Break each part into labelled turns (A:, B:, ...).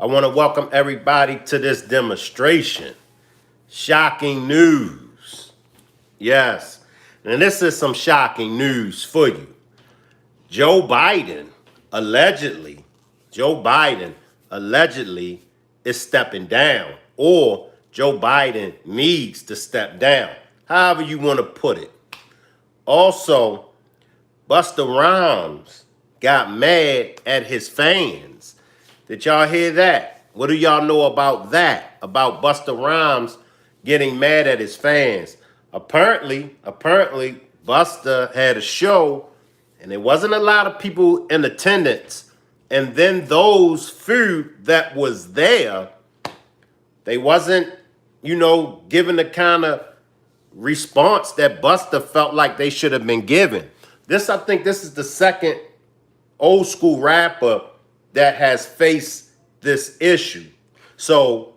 A: I want to welcome everybody to this demonstration. Shocking news. Yes. And this is some shocking news for you. Joe Biden allegedly, Joe Biden allegedly is stepping down, or Joe Biden needs to step down. However you want to put it. Also, Busta Rhymes got mad at his fans. Did y'all hear that? What do y'all know about that? About Busta Rhymes getting mad at his fans? Apparently, Busta had a show and there wasn't a lot of people in attendance. And then those few that was there, they wasn't, given the kind of response that Busta felt like they should have been given. I think this is the second old school rapper that has faced this issue. So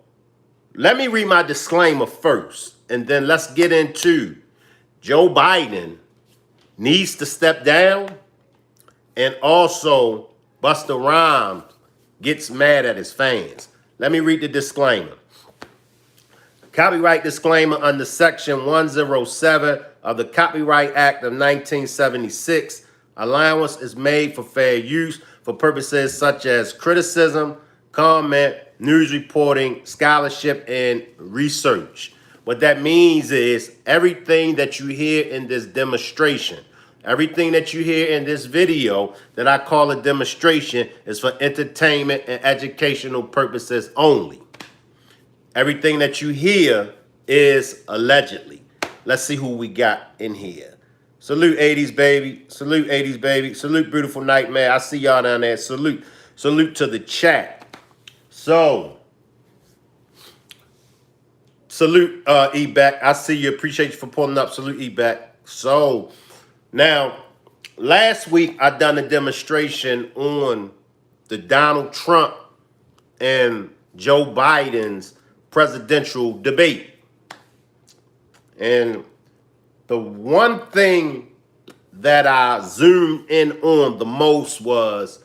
A: let me read my disclaimer first, and then let's get into Joe Biden needs to step down, and also Busta Rhymes gets mad at his fans. Let me read the disclaimer. Copyright disclaimer under Section 107 of the Copyright Act of 1976. Allowance is made for fair use for purposes such as criticism, comment, news reporting, scholarship, and research. What that means is everything that you hear in this demonstration, everything that you hear in this video that I call a demonstration is for entertainment and educational purposes only. Everything that you hear is allegedly. Let's see who we got in here. Salute 80s, baby. Salute 80s, baby. Salute Beautiful Nightmare. I see y'all down there. Salute. Salute to the chat. So, salute E-Back. I see you. Appreciate you for pulling up. Salute E-Back. So, now, last week I done a demonstration on the Donald Trump and Joe Biden's presidential debate. And the one thing that I zoomed in on the most was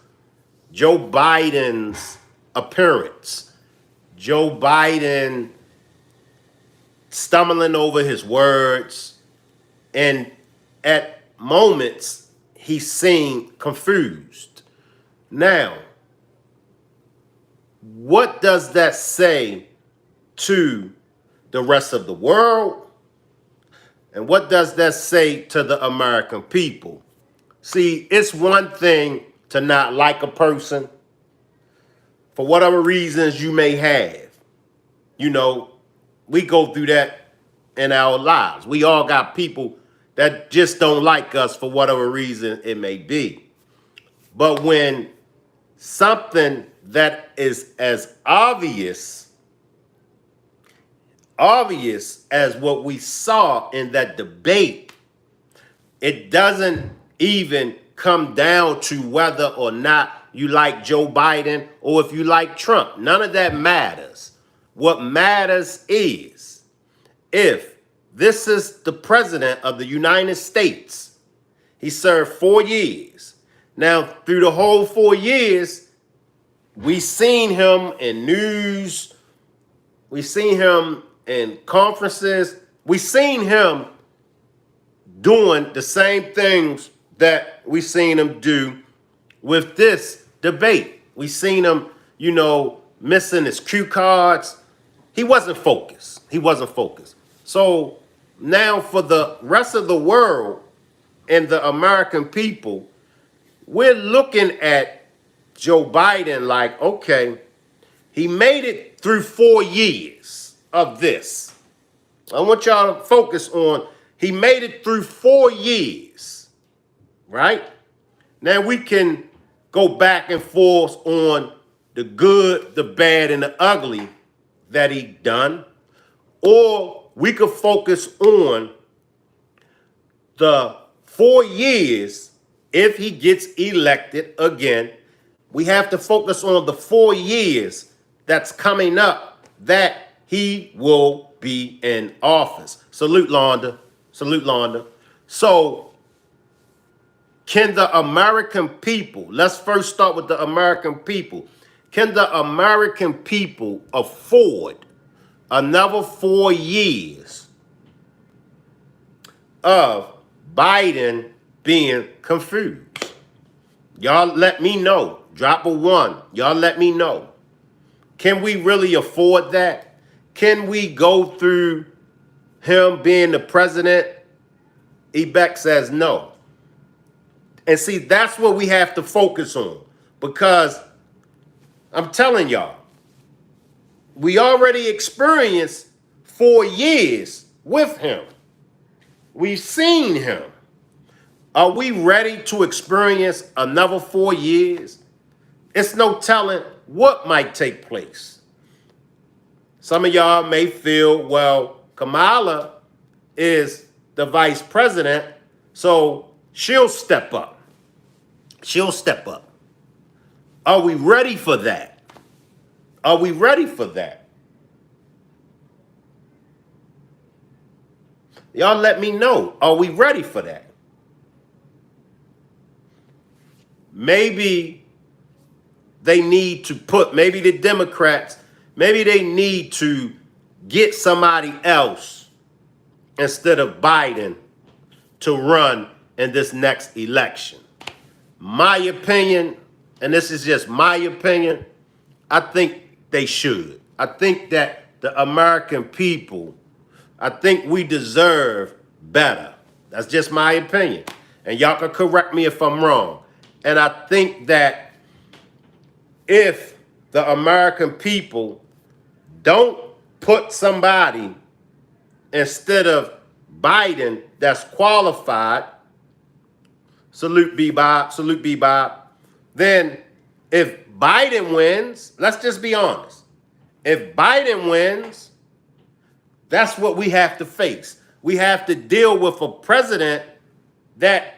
A: Joe Biden's appearance. Joe Biden stumbling over his words, and at moments he seemed confused. Now, what does that say to the rest of the world? And what does that say to the American people? See, it's one thing to not like a person for whatever reasons you may have. We go through that in our lives. We all got people that just don't like us for whatever reason it may be. But when something that is as obvious as what we saw in that debate, it doesn't even come down to whether or not you like Joe Biden or if you like Trump. None of that matters. What matters is if this is the president of the United States, he served 4 years. Now, through the whole 4 years, we seen him in news, we seen him in conferences, we seen him doing the same things that we seen him do with this debate. We seen him, missing his cue cards. He wasn't focused. So now for the rest of the world and the American people, we're looking at Joe Biden like, okay, he made it through 4 years of this. I want y'all to focus on, he made it through 4 years, right? Now we can go back and forth on the good, the bad, and the ugly that he done, or we could focus on the 4 years if he gets elected again. We have to focus on the 4 years that's coming up that he will be in office. Salute, Londa. Salute, Londa. So, can the American people, let's first start with the American people, Can the American people afford another 4 years of Biden being confused? Y'all let me know. Drop a 1. Y'all let me know. Can we really afford that? Can we go through him being the president? Ebeck says no. And see, that's what we have to focus on. Because I'm telling y'all, we already experienced 4 years with him. We've seen him. Are we ready to experience another 4 years? It's no telling what might take place. Some of y'all may feel, well, Kamala is the vice president, so she'll step up. She'll step up. Are we ready for that? Are we ready for that? Y'all let me know. Are we ready for that? Maybe they need to put, maybe the Democrats, maybe they need to get somebody else instead of Biden to run in this next election. My opinion, and this is just my opinion, I think they should. I think that the American people, I think we deserve better. That's just my opinion. And y'all can correct me if I'm wrong. And I think that if the American people don't put somebody instead of Biden that's qualified, salute B Bob, then if Biden wins, let's just be honest. If Biden wins, that's what we have to face. We have to deal with a president that,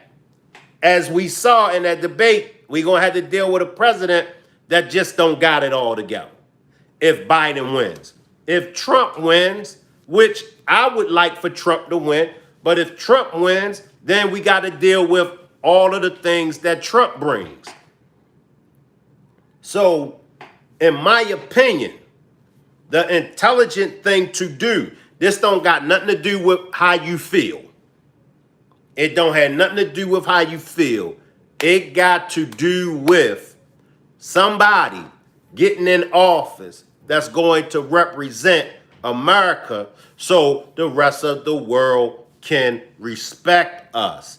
A: as we saw in that debate, we're going to have to deal with a president that just don't got it all together. If Biden wins. If Trump wins, which I would like for Trump to win, but if Trump wins, then we got to deal with all of the things that Trump brings. So, in my opinion, the intelligent thing to do, this don't got nothing to do with how you feel. It don't have nothing to do with how you feel. It got to do with somebody getting in office that's going to represent America so the rest of the world can respect us.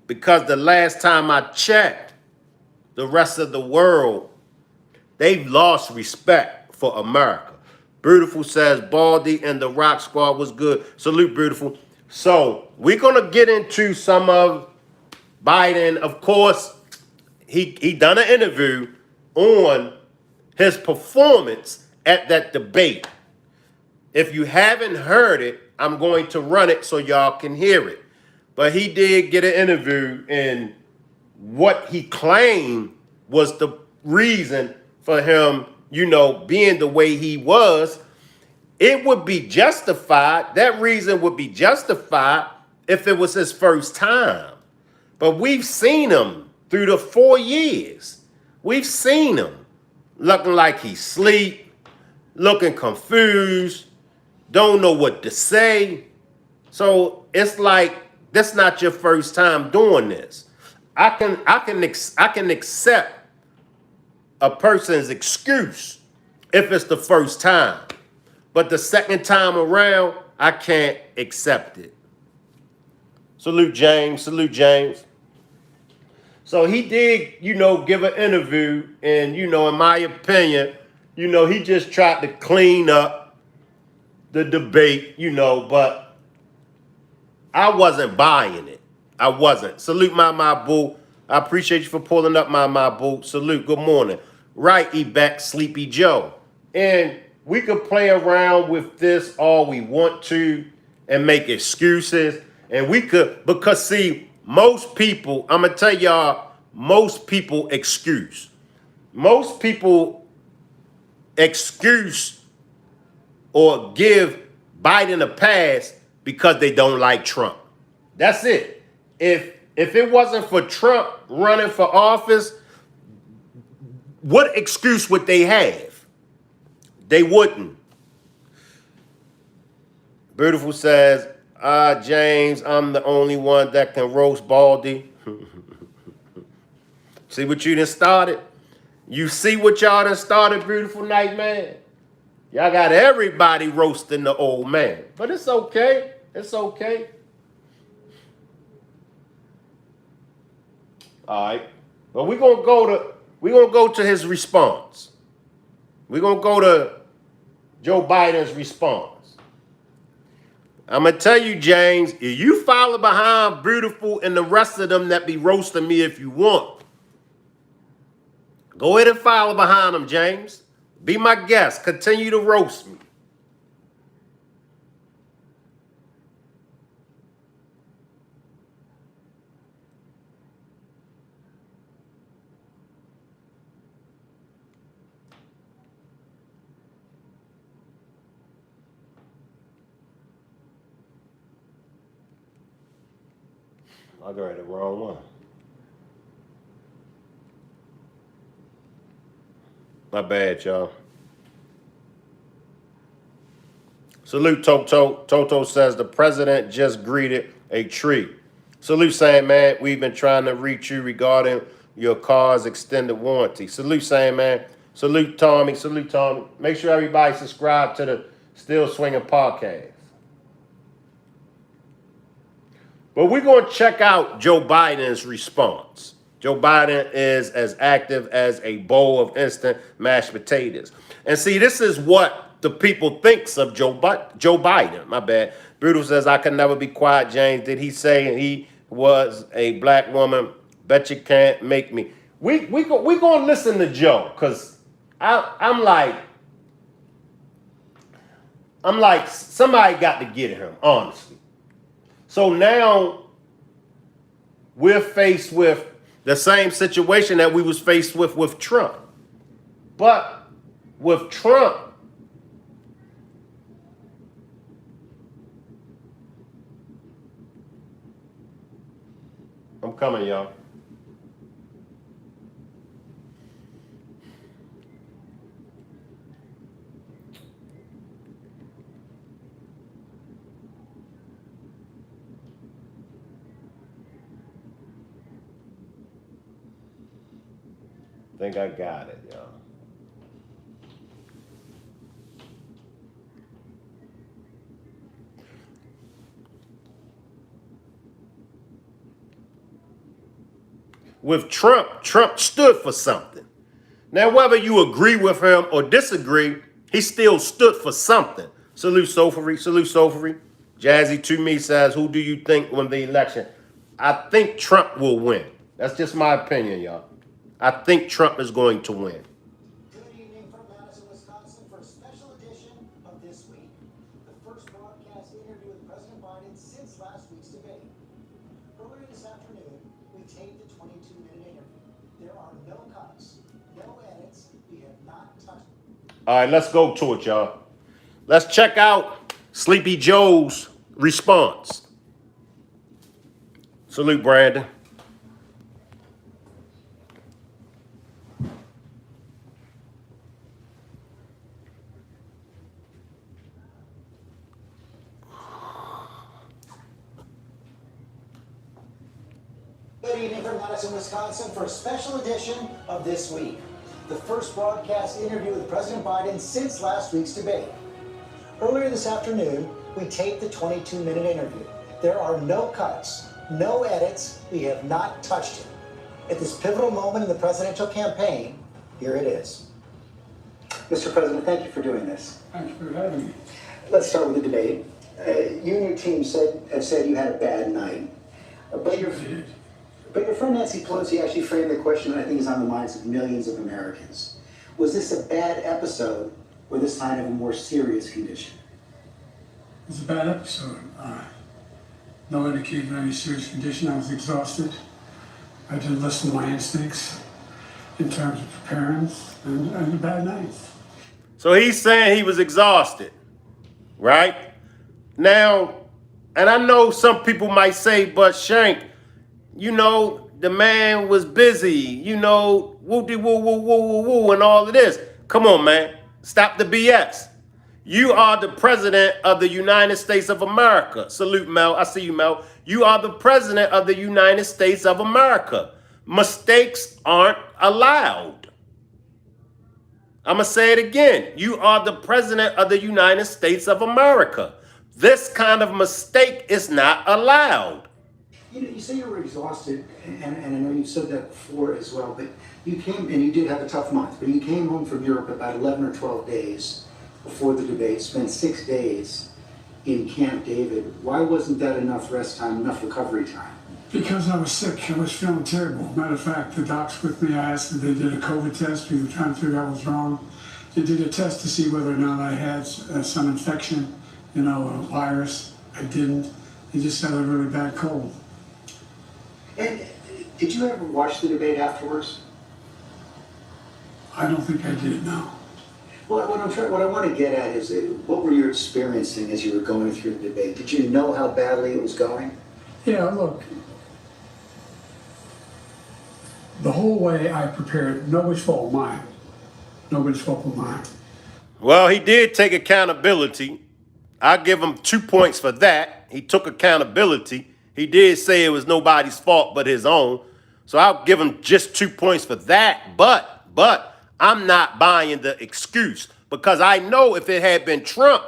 A: Because the last time I checked, the rest of the world, they've lost respect for America. Beautiful says Baldy and the Rock Squad was good. Salute, Beautiful. So we're going to get into some of Biden. Of course, he done an interview on his performance at that debate. If you haven't heard it, I'm going to run it so y'all can hear it. But he did get an interview, and what he claimed was the reason for him, you know, being the way he was. It would be justified. That reason would be justified if it was his first time. But we've seen him through the 4 years. We've seen him looking like he's asleep, looking confused, don't know what to say. So it's like, that's not your first time doing this. I can accept a person's excuse if it's the first time. But the second time around, I can't accept it. Salute, James. Salute, James. So he did, you know, give an interview. And, you know, in my opinion, you know, he just tried to clean up the debate, you know, but I wasn't buying it. I wasn't. Salute, my boo. I appreciate you for pulling up, my boo. Salute. Good morning. Right, Ebeck, Sleepy Joe. And we could play around with this all we want to and make excuses. And we could, because see, most people, I'm going to tell y'all, most people excuse. Most people excuse or give Biden a pass because they don't like Trump. That's it. If it wasn't for Trump running for office, what excuse would they have? They wouldn't. Beautiful says, James, I'm the only one that can roast Baldy. See what you done started? You see what y'all done started, Beautiful Night Man? Y'all got everybody roasting the old man. But it's okay. It's okay. All right. Well, we're gonna go to his response. We're gonna go to Joe Biden's response. I'm gonna tell you, James, if you follow behind Beautiful and the rest of them that be roasting me if you want, go ahead and follow behind them, James. Be my guest. Continue to roast me. I got the wrong one. My bad, y'all. Salute, Toto. Toto says the president just greeted a tree. Salute, saying, man, we've been trying to reach you regarding your car's extended warranty. Salute, saying, man. Salute, Tommy. Salute, Tommy. Make sure everybody subscribe to the Still Swinging podcast. But we're going to check out Joe Biden's response. Joe Biden is as active as a bowl of instant mashed potatoes. And see, this is what the people thinks of Joe Biden. My bad. Brutal says, I can never be quiet, James. Did he say he was a black woman? Bet you can't make me. We going to listen to Joe, because I'm like, somebody got to get him, honestly. So now we're faced with the same situation that we was faced with Trump. But with Trump, I'm coming, y'all. I think I got it, y'all. With Trump, Trump stood for something. Now, whether you agree with him or disagree, he still stood for something. Salute Sophary, salute Sophary. Jazzy to me says, who do you think won the election? I think Trump will win. That's just my opinion, y'all. I think Trump is going to win.
B: Good evening from Madison, Wisconsin for a special edition of This Week. The first broadcast interview with President Biden since last week's debate. Earlier this afternoon, we taped the 22-minute interview. There are no cuts, no edits. We have not touched.
A: All right, let's go to it, y'all. Let's check out Sleepy Joe's response. Salute, Brandon.
B: Good evening from Madison, Wisconsin for a special edition of This Week. The first broadcast interview with President Biden since last week's debate. Earlier this afternoon, we taped the 22-minute interview. There are no cuts, no edits. We have not touched it. At this pivotal moment in the presidential campaign, here it is. Mr. President, thank you for doing this.
C: Thank you for having me.
B: Let's start with the debate. You and your team have said you had a bad night. But your friend Nancy Pelosi actually framed the question that I think is on the minds of millions of Americans. Was this a bad episode or this sign of a more serious condition?
C: It was a bad episode. No indication of any serious condition. I was exhausted. I didn't listen to my instincts in terms of preparing, and a bad night.
A: So he's saying he was exhausted, right? Now, and I know some people might say, but Shank, you know, the man was busy. You know, woo, and all of this. Come on, man. Stop the BS. You are the president of the United States of America. Salute, Mel. I see you, Mel. You are the president of the United States of America. Mistakes aren't allowed. I'm going to say it again. You are the president of the United States of America. This kind of mistake is not allowed.
B: You know, you say you were exhausted, and I know you said that before as well, but you came, and you did have a tough month, but you came home from Europe about 11 or 12 days before the debate, spent 6 days in Camp David. Why wasn't that enough rest time, enough recovery time?
C: Because I was sick. I was feeling terrible. Matter of fact, the docs with me, I asked them, they did a COVID test. We were trying to figure out what was wrong. They did a test to see whether or not I had some infection, you know, a virus. I didn't. They just had a really bad cold.
B: And did you ever watch the debate afterwards?
C: I don't think I did, no.
B: Well, what I want to get at is, what were you experiencing as you were going through the debate? Did you know how badly it was going?
C: Yeah, look. The whole way I prepared, nobody's fault of mine. Nobody's fault of mine.
A: Well, he did take accountability. I'll give him 2 points for that. He took accountability. He did say it was nobody's fault but his own. So I'll give him just 2 points for that. But I'm not buying the excuse, because I know if it had been Trump,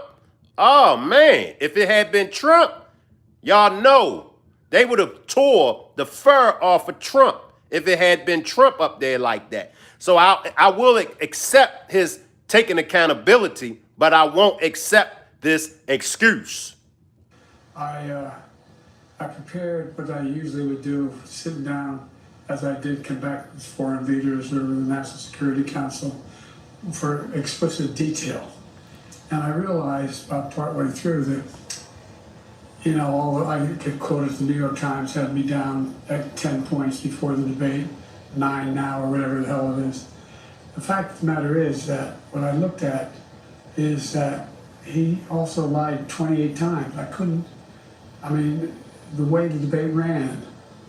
A: oh man, if it had been Trump, y'all know they would have tore the fur off of Trump if it had been Trump up there like that. So I will accept his taking accountability, but I won't accept this excuse.
C: I prepared what I usually would do, sitting down, as I did come back with foreign leaders or the National Security Council, for explicit detail. And I realized about partway through that, you know, I get quoted, the New York Times had me down at 10 points before the debate, 9 now, or whatever the hell it is. The fact of the matter is that what I looked at is that he also lied 28 times. The way the debate ran.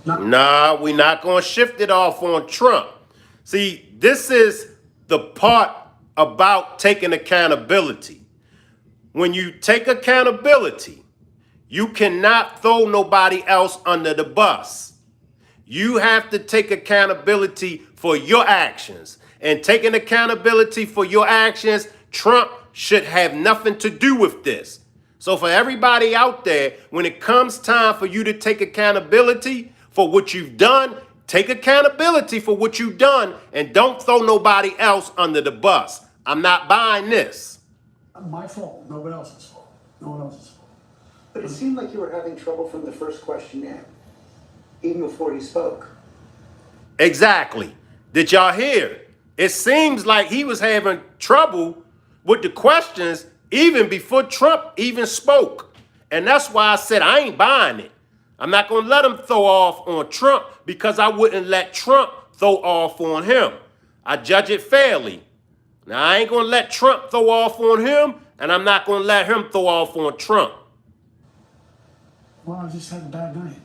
A: Nah, we're not going to shift it off on Trump. See, this is the part about taking accountability. When you take accountability, you cannot throw nobody else under the bus. You have to take accountability for your actions. And taking accountability for your actions, Trump should have nothing to do with this. So for everybody out there, when it comes time for you to take accountability for what you've done, take accountability for what you've done and don't throw nobody else under the bus. I'm not buying this.
C: My fault, nobody else's fault. No one else's fault.
B: But it seemed like you were having trouble from the first question in, even before he spoke.
A: Exactly. Did y'all hear? It seems like he was having trouble with the questions even before Trump even spoke. And that's why I said I ain't buying it. I'm not going to let him throw off on Trump, because I wouldn't let Trump throw off on him. I judge it fairly. Now, I ain't going to let Trump throw off on him, and I'm not going to let him throw off on Trump.
C: Well, I just had a bad night.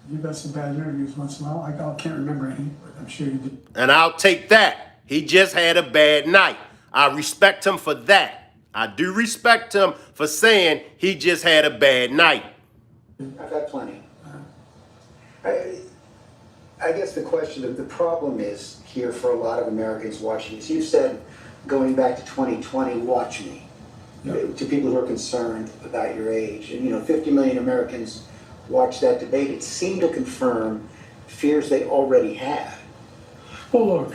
C: You got some bad interviews once in a while. I can't remember any, but I'm sure you did.
A: And I'll take that. He just had a bad night. I respect him for that. I do respect him for saying he just had a bad night.
B: I've had plenty. I guess the question, the problem is here for a lot of Americans watching this. You said, going back to 2020, watch me. Yep. To people who are concerned about your age. And 50 million Americans watched that debate. It seemed to confirm fears they already had.
C: Well, look,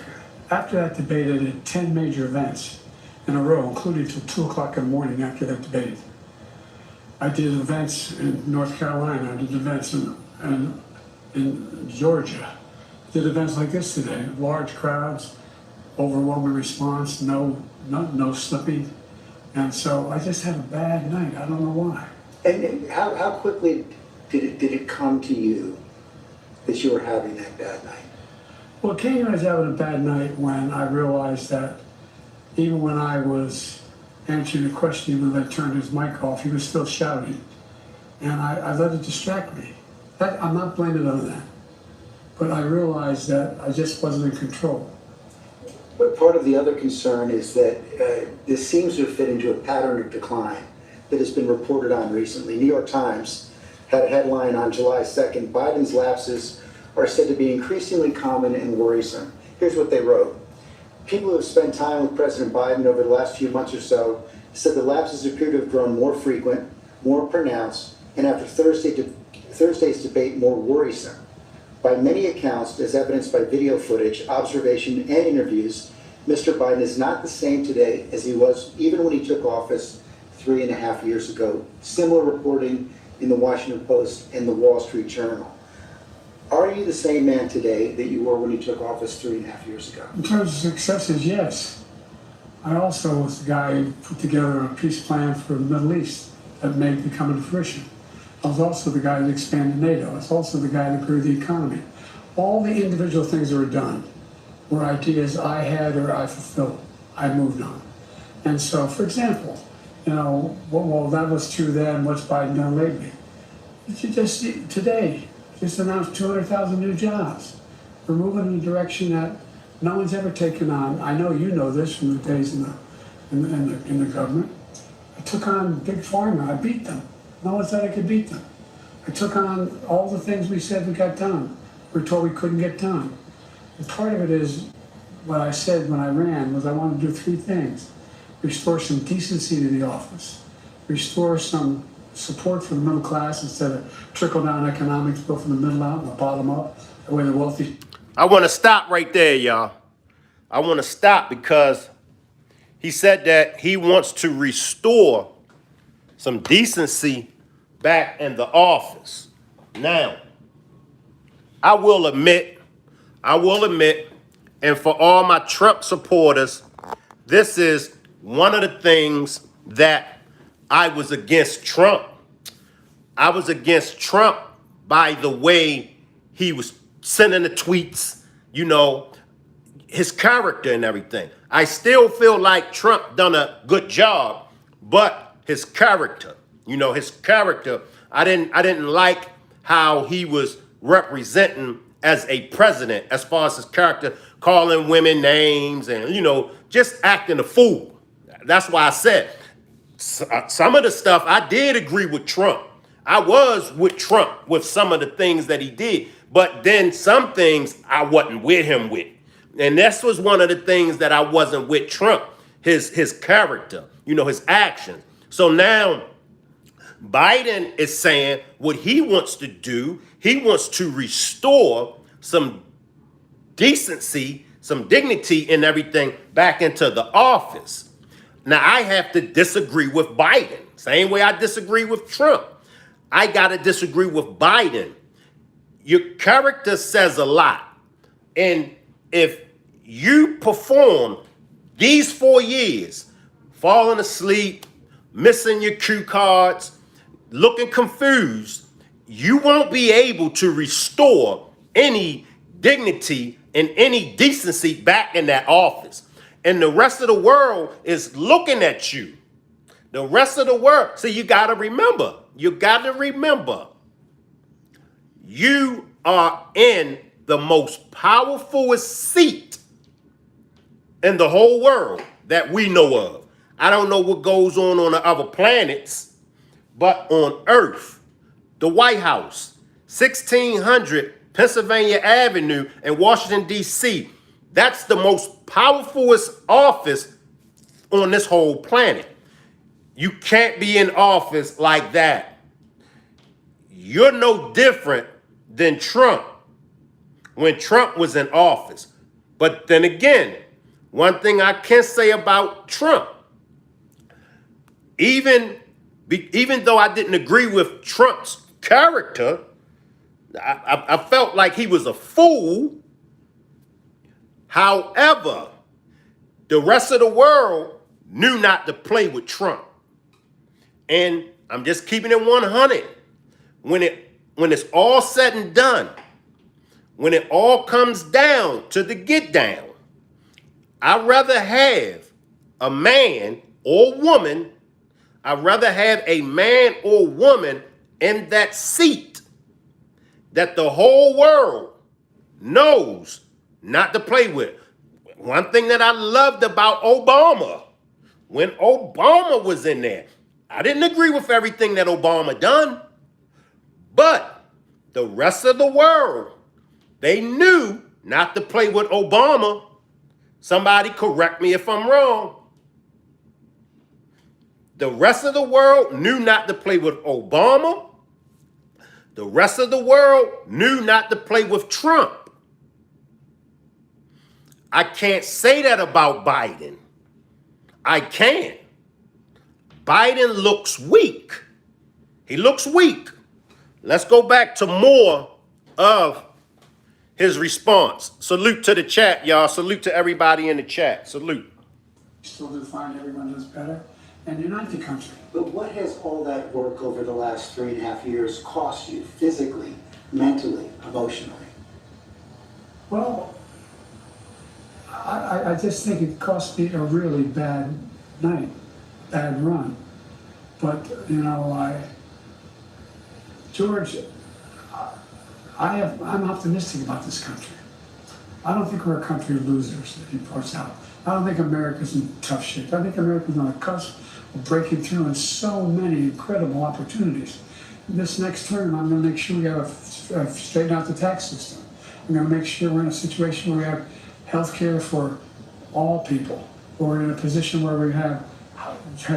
C: after that debate, I did 10 major events in a row, including till 2 o'clock in the morning after that debate. I did events in North Carolina. I did events in Georgia. Did events like this today. Large crowds, overwhelming response, no slipping. And so I just had a bad night. I don't know why.
B: And how quickly did it come to you that you were having that bad night?
C: Well, it came as having a bad night when I realized that even when I was answering a question, when they turned his mic off, he was still shouting. And I let it distract me. I'm not blaming it on that. but I realized that I just wasn't in control.
B: But part of the other concern is that this seems to fit into a pattern of decline that has been reported on recently. New York Times had a headline on July 2nd, Biden's lapses are said to be increasingly common and worrisome. Here's what they wrote. People who have spent time with President Biden over the last few months or so said the lapses appear to have grown more frequent, more pronounced, and after Thursday's debate, more worrisome. By many accounts, as evidenced by video footage, observation, and interviews, Mr. Biden is not the same today as he was even when he took office 3.5 years ago. Similar reporting in the Washington Post and the Wall Street Journal. Are you the same man today that you were when you took office 3.5 years ago?
C: In terms of successes, yes. I also was the guy who put together a peace plan for the Middle East that may come into fruition. I was also the guy that expanded NATO. I was also the guy that grew the economy. All the individual things that were done were ideas I had or I fulfilled. I moved on. And so, for example, well, that was true then. What's Biden done lately? But you just see, today, just announced 200,000 new jobs. We're moving in a direction that no one's ever taken on. I know you know this from the days in the government. I took on Big Pharma. I beat them. No one said I could beat them. I took on all the things we said we got done. We were told we couldn't get done. And part of it is what I said when I ran was I wanted to do 3 things. Restore some decency to the office. Restore some support for the middle class instead of trickle-down economics, go from the middle out and the bottom up, the way the wealthy.
A: I want to stop right there, y'all. I want to stop because he said that he wants to restore some decency back in the office. Now, I will admit, and for all my Trump supporters, this is one of the things that I was against Trump. I was against Trump by the way he was sending the tweets, his character and everything. I still feel like Trump done a good job, but his character, I didn't like how he was representing as a president as far as his character, calling women names and, just acting a fool. That's why I said some of the stuff I did agree with Trump. I was with Trump with some of the things that he did, but then some things I wasn't with him with. And this was one of the things that I wasn't with Trump, his character, his actions. So now Biden is saying what he wants to do. He wants to restore some decency, some dignity and everything back into the office. Now I have to disagree with Biden. Same way I disagree with Trump. I got to disagree with Biden. Your character says a lot. And if you perform these 4 years, falling asleep, missing your cue cards, looking confused, you won't be able to restore any dignity and any decency back in that office. And the rest of the world is looking at you. The rest of the world. See, you got to remember, you are in the most powerful seat in the whole world that we know of. I don't know what goes on the other planets, but on Earth, the White House, 1600 Pennsylvania Avenue in Washington, D.C., that's the most powerful office on this whole planet. You can't be in office like that. You're no different than Trump when Trump was in office. But then again, one thing I can say about Trump, even though I didn't agree with Trump's character, I felt like he was a fool. However, the rest of the world knew not to play with Trump. And I'm just keeping it 100. When it's all said and done, when it all comes down to the get down, I'd rather have a man or woman, I'd rather have a man or woman in that seat that the whole world knows not to play with. One thing that I loved about Obama, when Obama was in there, I didn't agree with everything that Obama done, but the rest of the world, they knew not to play with Obama. Somebody correct me if I'm wrong. The rest of the world knew not to play with Obama. The rest of the world knew not to play with Trump. I can't say that about Biden. I can't. Biden looks weak. He looks weak. Let's go back to more of his response. Salute to the chat, y'all. Salute to everybody in the chat. Salute.
C: Still do find everyone does better and unite the country.
B: But what has all that work over the last 3.5 years cost you physically, mentally, emotionally?
C: Well, I just think it cost me a really bad night, bad run. But, you know, George, I'm optimistic about this country. I don't think we're a country of losers, if he points out. I don't think America's in tough shape. I think America's on the cusp of breaking through in so many incredible opportunities. This next term, I'm going to make sure we have straighten out the tax system. I'm going to make sure we're in a situation where we have health care for all people. We're in a position where we have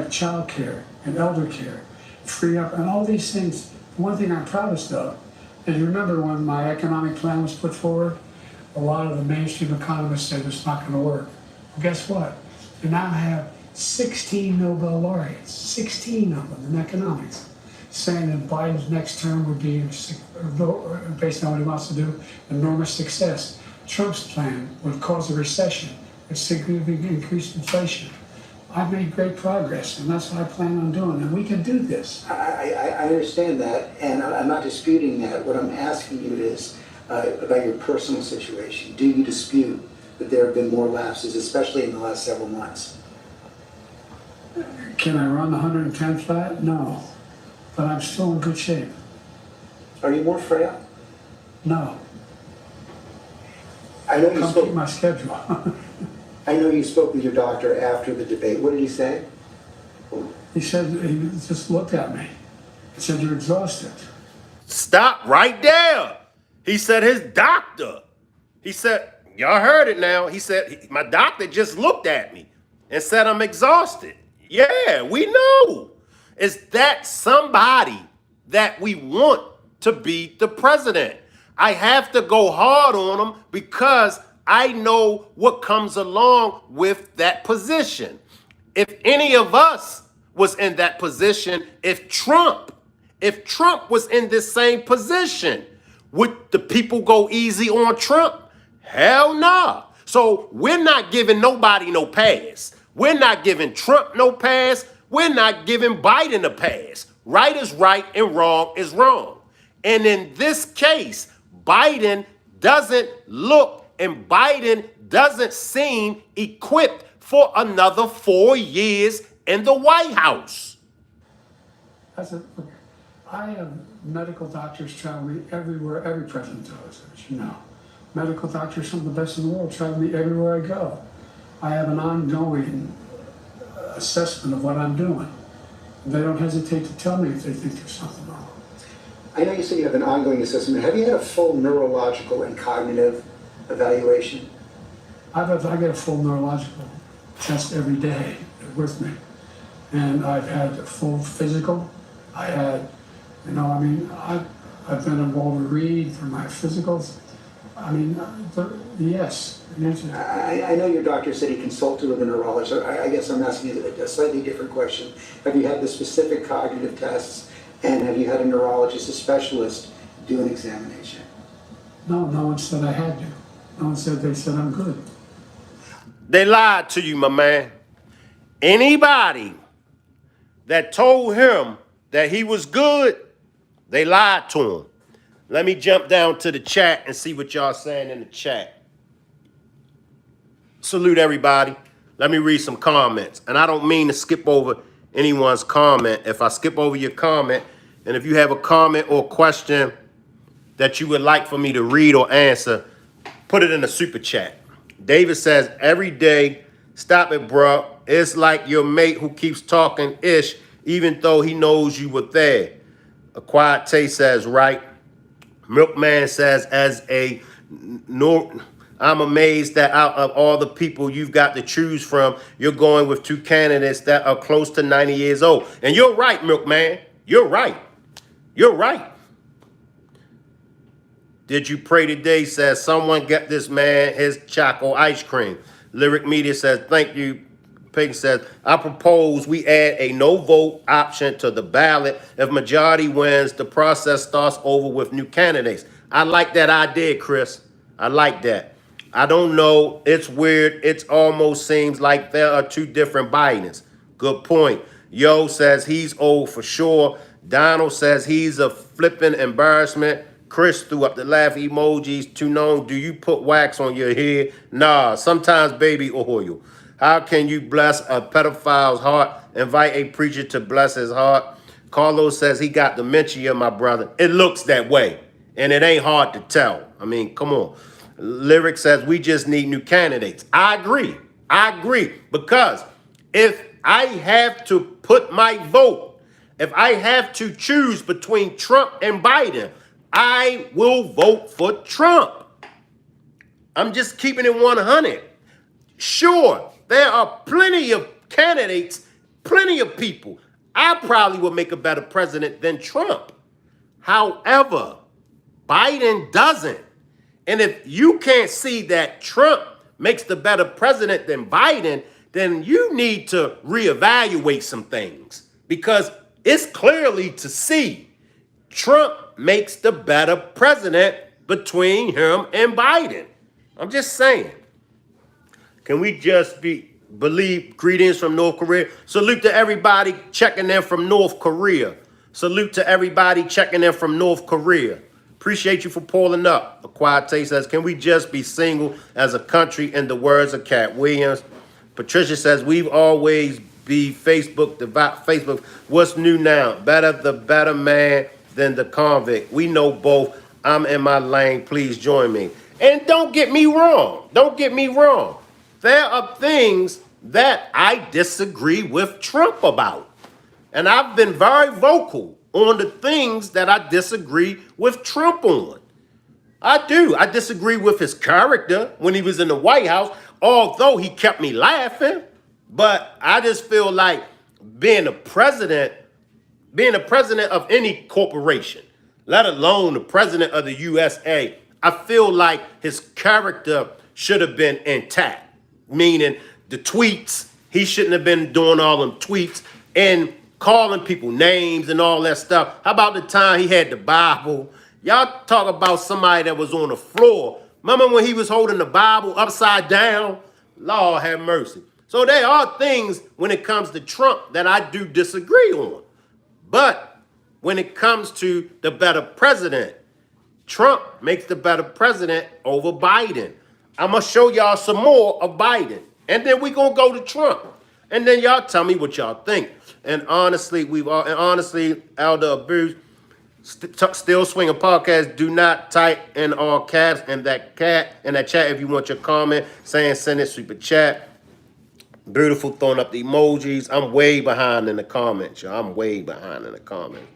C: child care and elder care, free up, and all these things. One thing I'm proudest of, and you remember when my economic plan was put forward, a lot of the mainstream economists said it's not going to work. Well, guess what? We now have 16 Nobel laureates, 16 of them in economics, saying that Biden's next term would be, based on what he wants to do, enormous success. Trump's plan would cause a recession, a significantly increased inflation. I've made great progress, and that's what I plan on doing, and we can do this.
B: I understand that, and I'm not disputing that. What I'm asking you is about your personal situation. Do you dispute that there have been more lapses, especially in the last several months?
C: Can I run the 110 flat? No, but I'm still in good shape.
B: Are you more frail?
C: No.
B: I know you
C: Keep my schedule.
B: I know you spoke with your doctor after the debate. What did he say?
C: He said, he just looked at me. He said, you're exhausted.
A: Stop right there. He said his doctor. He said, y'all heard it now. He said, my doctor just looked at me and said I'm exhausted. Yeah, we know. Is that somebody that we want to be the president? I have to go hard on him because I know what comes along with that position. If any of us was in that position, if Trump was in this same position, would the people go easy on Trump? Hell nah. So we're not giving nobody no pass. We're not giving Trump no pass. We're not giving Biden a pass. Right is right and wrong is wrong. And in this case, Biden doesn't look and Biden doesn't seem equipped for another 4 years in the White House.
C: I have medical doctors traveling everywhere, every president does, as you know. Medical doctors, some of the best in the world, travel me everywhere I go. I have an ongoing assessment of what I'm doing. They don't hesitate to tell me if they think there's something wrong.
B: I know you said you have an ongoing assessment. Have you had a full neurological and cognitive evaluation?
C: I get a full neurological test every day with me. And I've had a full physical. I had, I've been in Walter Reed for my physicals. Yes.
B: I know your doctor said he consulted with a neurologist. I guess I'm asking you a slightly different question. Have you had the specific cognitive tests, and have you had a neurologist, a specialist, do an examination?
C: No one said I had to. No one said, they said I'm good.
A: They lied to you, my man. Anybody that told him that he was good, they lied to him. Let me jump down to the chat and see what y'all saying in the chat. Salute everybody. Let me read some comments. And I don't mean to skip over anyone's comment. If I skip over your comment, and if you have a comment or question that you would like for me to read or answer, put it in a super chat. David says, every day, stop it, bro. It's like your mate who keeps talking ish, even though he knows you were there. A quiet taste says, right. Milkman says, I'm amazed that out of all the people you've got to choose from, you're going with two candidates that are close to 90 years old. And you're right, Milkman. You're right. You're right. Did you pray today? Says, someone get this man his choco ice cream. Lyric Media says, thank you. Pink says, I propose we add a no vote option to the ballot. If majority wins, the process starts over with new candidates. I like that idea, Chris. I like that. I don't know. It's weird. It almost seems like there are two different Bidens. Good point. Yo says he's old for sure. Donald says he's a flipping embarrassment. Chris threw up the laugh emojis. Too known. Do you put wax on your head? Nah, sometimes baby oil. How can you bless a pedophile's heart? Invite a preacher to bless his heart. Carlos says he got dementia, my brother. It looks that way, and it ain't hard to tell. I mean, come on. Lyric says we just need new candidates. I agree. I agree. Because if I have to put my vote, if I have to choose between Trump and Biden, I will vote for Trump. I'm just keeping it 100. Sure, there are plenty of candidates, plenty of people. I probably would make a better president than Trump. However, Biden doesn't. And if you can't see that Trump makes the better president than Biden, then you need to reevaluate some things. Because it's clearly to see Trump makes the better president between him and Biden. I'm just saying. Can we just believe greetings from North Korea? Salute to everybody checking in from North Korea. Salute to everybody checking in from North Korea. Appreciate you for pulling up. A quiet taste says, can we just be single as a country, in the words of Cat Williams? Patricia says, we've always be Facebook. What's new now? Better the better man than the convict. We know both. I'm in my lane. Please join me. And don't get me wrong. Don't get me wrong. There are things that I disagree with Trump about. And I've been very vocal on the things that I disagree with Trump on. I do. I disagree with his character when he was in the White House, although he kept me laughing. But I just feel like being a president of any corporation, let alone the president of the USA, I feel like his character should have been intact. Meaning the tweets, he shouldn't have been doing all them tweets and calling people names and all that stuff. How about the time he had the Bible? Y'all talk about somebody that was on the floor. Remember when he was holding the Bible upside down? Lord have mercy. So there are things when it comes to Trump that I do disagree on. But when it comes to the better president, Trump makes the better president over Biden. I'm going to show y'all some more of Biden. And then we're going to go to Trump. And then y'all tell me what y'all think. And honestly, Elder Abuse, Still Swinging Podcast, do not type in all caps in that chat if you want your comment, saying send it super chat. Beautiful, throwing up the emojis. I'm way behind in the comments, y'all. I'm way behind in the comments.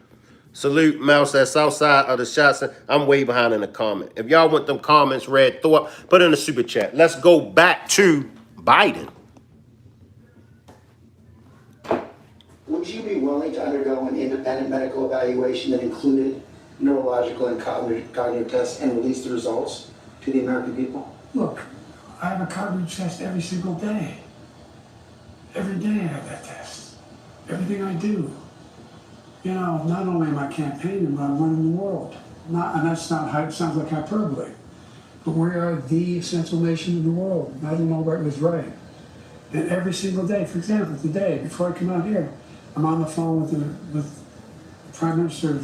A: Salute, Mel says, south side of the shots. I'm way behind in the comment. If y'all want them comments read, throw up, put in the super chat. Let's go back to Biden.
B: Would you be willing to undergo an independent medical evaluation that included neurological and cognitive tests and release the results to the American people?
C: Look, I have a cognitive test every single day. Every day I have that test. Everything I do. You know, not only am I campaigning, but I'm running the world. And that's not how it sounds like hyperbole. But we are the essential nation in the world. I don't know what was right. And every single day, for example, today, before I come out here, I'm on the phone with the Prime Minister,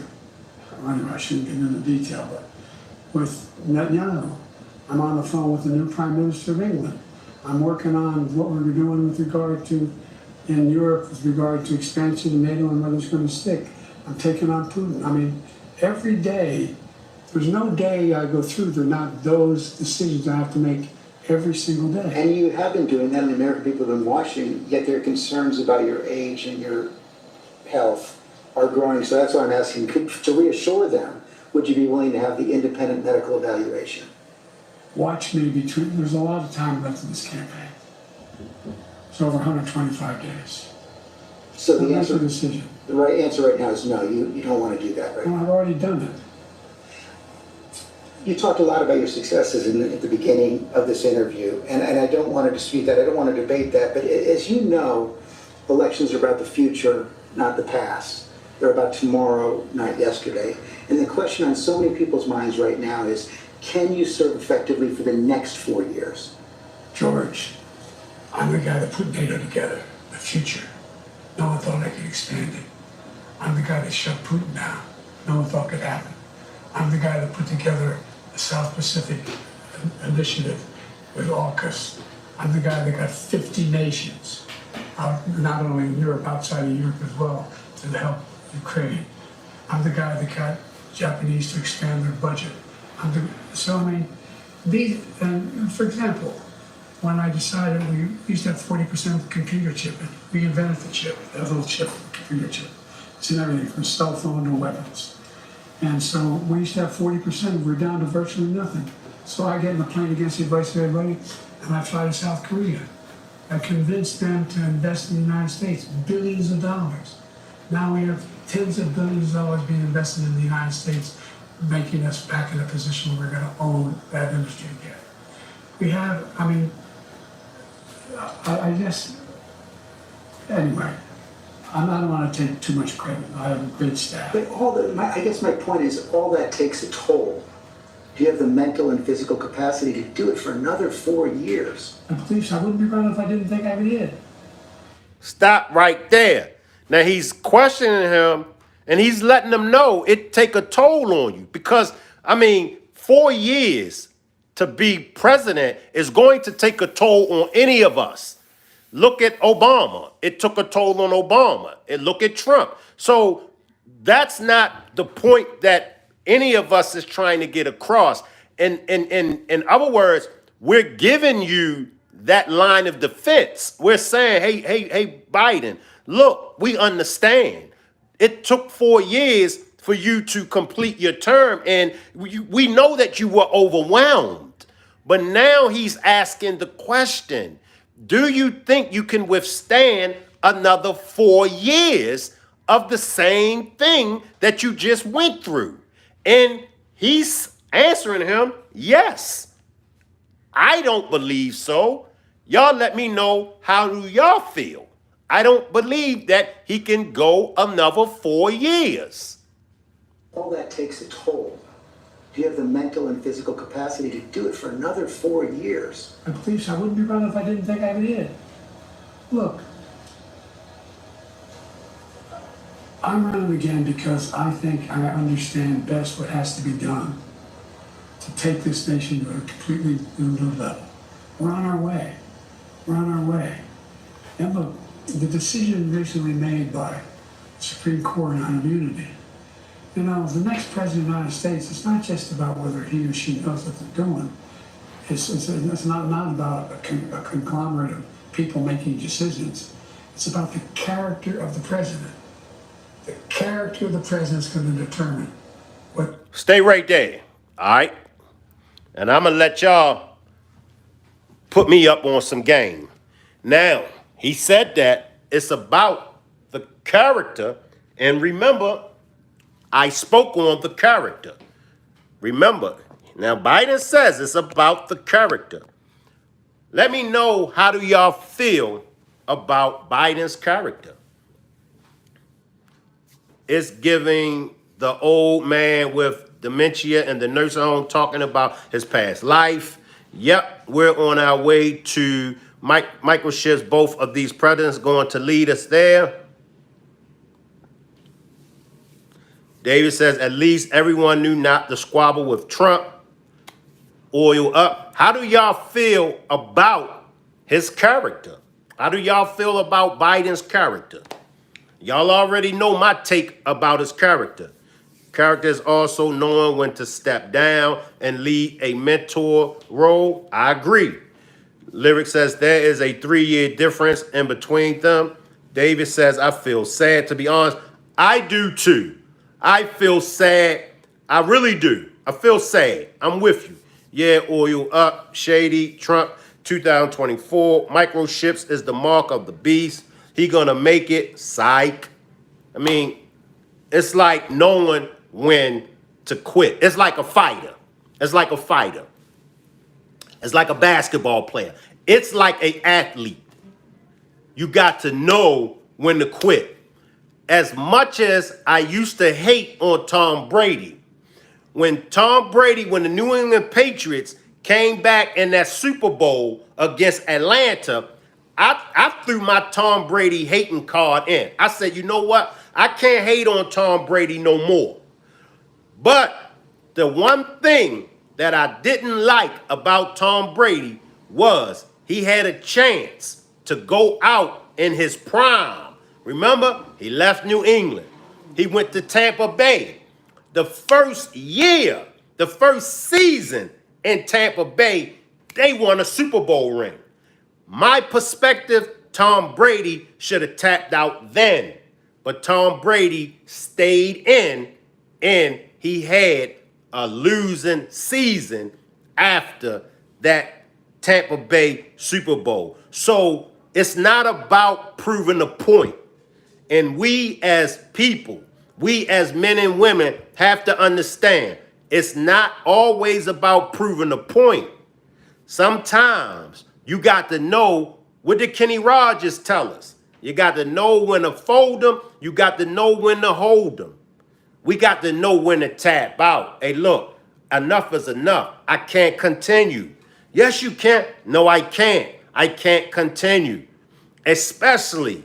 C: I shouldn't get into detail, but with Netanyahu. I'm on the phone with the new Prime Minister of England. I'm working on what we're doing with regard to in Europe with regard to expansion of NATO and whether it's going to stick. I'm taking on Putin. I mean, every day There's no day I go through that are not those decisions I have to make every single day.
B: And you have been doing that, and the American people have been watching, yet their concerns about your age and your health are growing. So that's why I'm asking, to reassure them, would you be willing to have the independent medical evaluation?
C: Watch me between, there's a lot of time left in this campaign. It's over 125 days.
B: So
C: I'll
B: the
C: make a
B: answer,
C: decision.
B: the right answer right now is no, you don't want to do that right
C: Well,
B: now.
C: I've already done it.
B: You talked a lot about your successes at the beginning of this interview, and I don't want to dispute that, I don't want to debate that, but as you know, elections are about the future, not the past. They're about tomorrow, not yesterday. And the question on so many people's minds right now is, can you serve effectively for the next 4 years?
C: George, I'm the guy that put NATO together, the future. No one thought I could expand it. I'm the guy that shut Putin down. No one thought could happen. I'm the guy that put together the South Pacific Initiative with AUKUS. I'm the guy that got 50 nations, not only in Europe, outside of Europe as well, to help Ukraine. I'm the guy that got Japanese to expand their budget. So I mean, for example, when I decided we used to have 40% of the computer chip, and we invented the chip, that little chip, computer chip. It's in everything from cell phone to weapons. And so we used to have 40%, we're down to virtually nothing. So I get in the plane against the advice of everybody, and I fly to South Korea. I convinced them to invest in the United States, billions of dollars. Now we have tens of billions of dollars being invested in the United States, making us back in a position where we're gonna own that industry again. We have, I mean, I guess, anyway, I don't want to take too much credit. I have a great staff.
B: But I guess my point is, all that takes a toll. Do you have the mental and physical capacity to do it for another 4 years?
C: And please, I wouldn't be running if I didn't think I did.
A: Stop right there. Now he's questioning him and he's letting them know it take a toll on you because, I mean, 4 years to be president is going to take a toll on any of us. Look at Obama. It took a toll on Obama. And look at Trump. So that's not the point that any of us is trying to get across. In other words, we're giving you that line of defense. We're saying, hey, Biden, look, we understand. It took 4 years for you to complete your term, and we know that you were overwhelmed. But now he's asking the question, do you think you can withstand another 4 years of the same thing that you just went through? And he's answering him, yes. I don't believe so. Y'all let me know, how do y'all feel? I don't believe that he can go another 4 years.
B: All that takes a toll. Do you have the mental and physical capacity to do it for another 4 years?
C: And please, I wouldn't be running if I didn't think I did. Look, I'm running again because I think I understand best what has to be done to take this nation to a completely new level. We're on our way. We're on our way. And look, the decision recently made by the Supreme Court on immunity, you know, the next president of the United States, it's not just about whether he or she knows what they're doing. It's not about a conglomerate of people making decisions. It's about the character of the president. The character of the president is going to determine what.
A: Stay right there, all right? And I'm going to let y'all put me up on some game. Now, he said that it's about the character. And remember, I spoke on the character. Remember, now Biden says it's about the character. Let me know, how do y'all feel about Biden's character? It's giving the old man with dementia and the nursing home talking about his past life. Yep, we're on our way to microchips. Both of these presidents going to lead us there. David says, at least everyone knew not to squabble with Trump. Oil up. How do y'all feel about his character? How do y'all feel about Biden's character? Y'all already know my take about his character. Character is also knowing when to step down and lead a mentor role. I agree. Lyric says there is a 3-year difference in between them. David says, I feel sad. To be honest, I do too. I feel sad. I really do. I feel sad. I'm with you. Yeah, oil up, shady, Trump, 2024. Microchips is the mark of the beast. He gonna make it, psych. I mean, it's like knowing when to quit. It's like a fighter. It's like a fighter. It's like a basketball player. It's like an athlete. You got to know when to quit. As much as I used to hate on Tom Brady, when the New England Patriots came back in that Super Bowl against Atlanta, I threw my Tom Brady hating card in. I said, you know what? I can't hate on Tom Brady no more. But the one thing that I didn't like about Tom Brady was he had a chance to go out in his prime. Remember, he left New England. He went to Tampa Bay. The first year, the first season in Tampa Bay, they won a Super Bowl ring. My perspective, Tom Brady should have tapped out then. But Tom Brady stayed in, and he had a losing season after that Tampa Bay Super Bowl. So it's not about proving a point. And we as people, we as men and women have to understand it's not always about proving a point. Sometimes you got to know, what did Kenny Rogers tell us? You got to know when to fold them. You got to know when to hold them. We got to know when to tap out. Hey, look, enough is enough. I can't continue. Yes, you can. No, I can't. I can't continue. Especially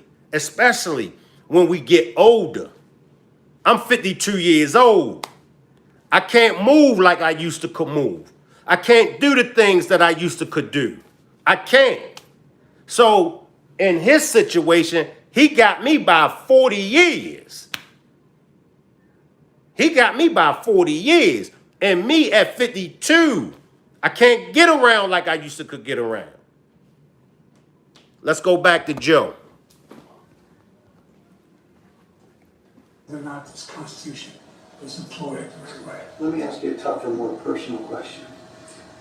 A: when we get older. I'm 52 years old. I can't move like I used to could move. I can't do the things that I used to could do. I can't. So in his situation, he got me by 40 years. He got me by 40 years. And me at 52, I can't get around like I used to could get around. Let's go back to Joe.
C: Whether or not this Constitution is employed the right way.
B: Let me ask you a tougher, more personal question.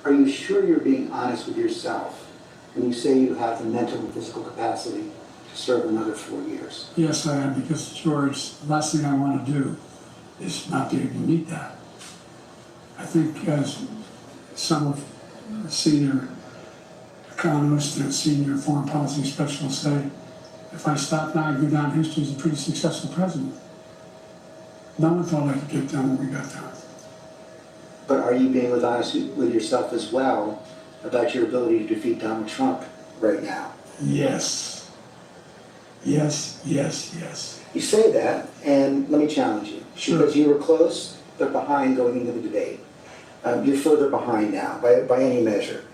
B: Are you sure you're being honest with yourself when you say you have the mental and physical capacity to serve another 4 years?
C: Yes, I am, because, George, the last thing I want to do is not be able to meet that. I think as some of the senior economists and senior foreign policy specialists say, if I stop now, I go down history as a pretty successful president. No one thought I could get done when we got done.
B: But are you being honest with yourself as well about your ability to defeat Donald Trump right now?
C: Yes. Yes, yes, yes.
B: You say that, and let me challenge you.
C: Sure.
B: Because you were close, but behind going into the debate. You're further behind now, by any measure.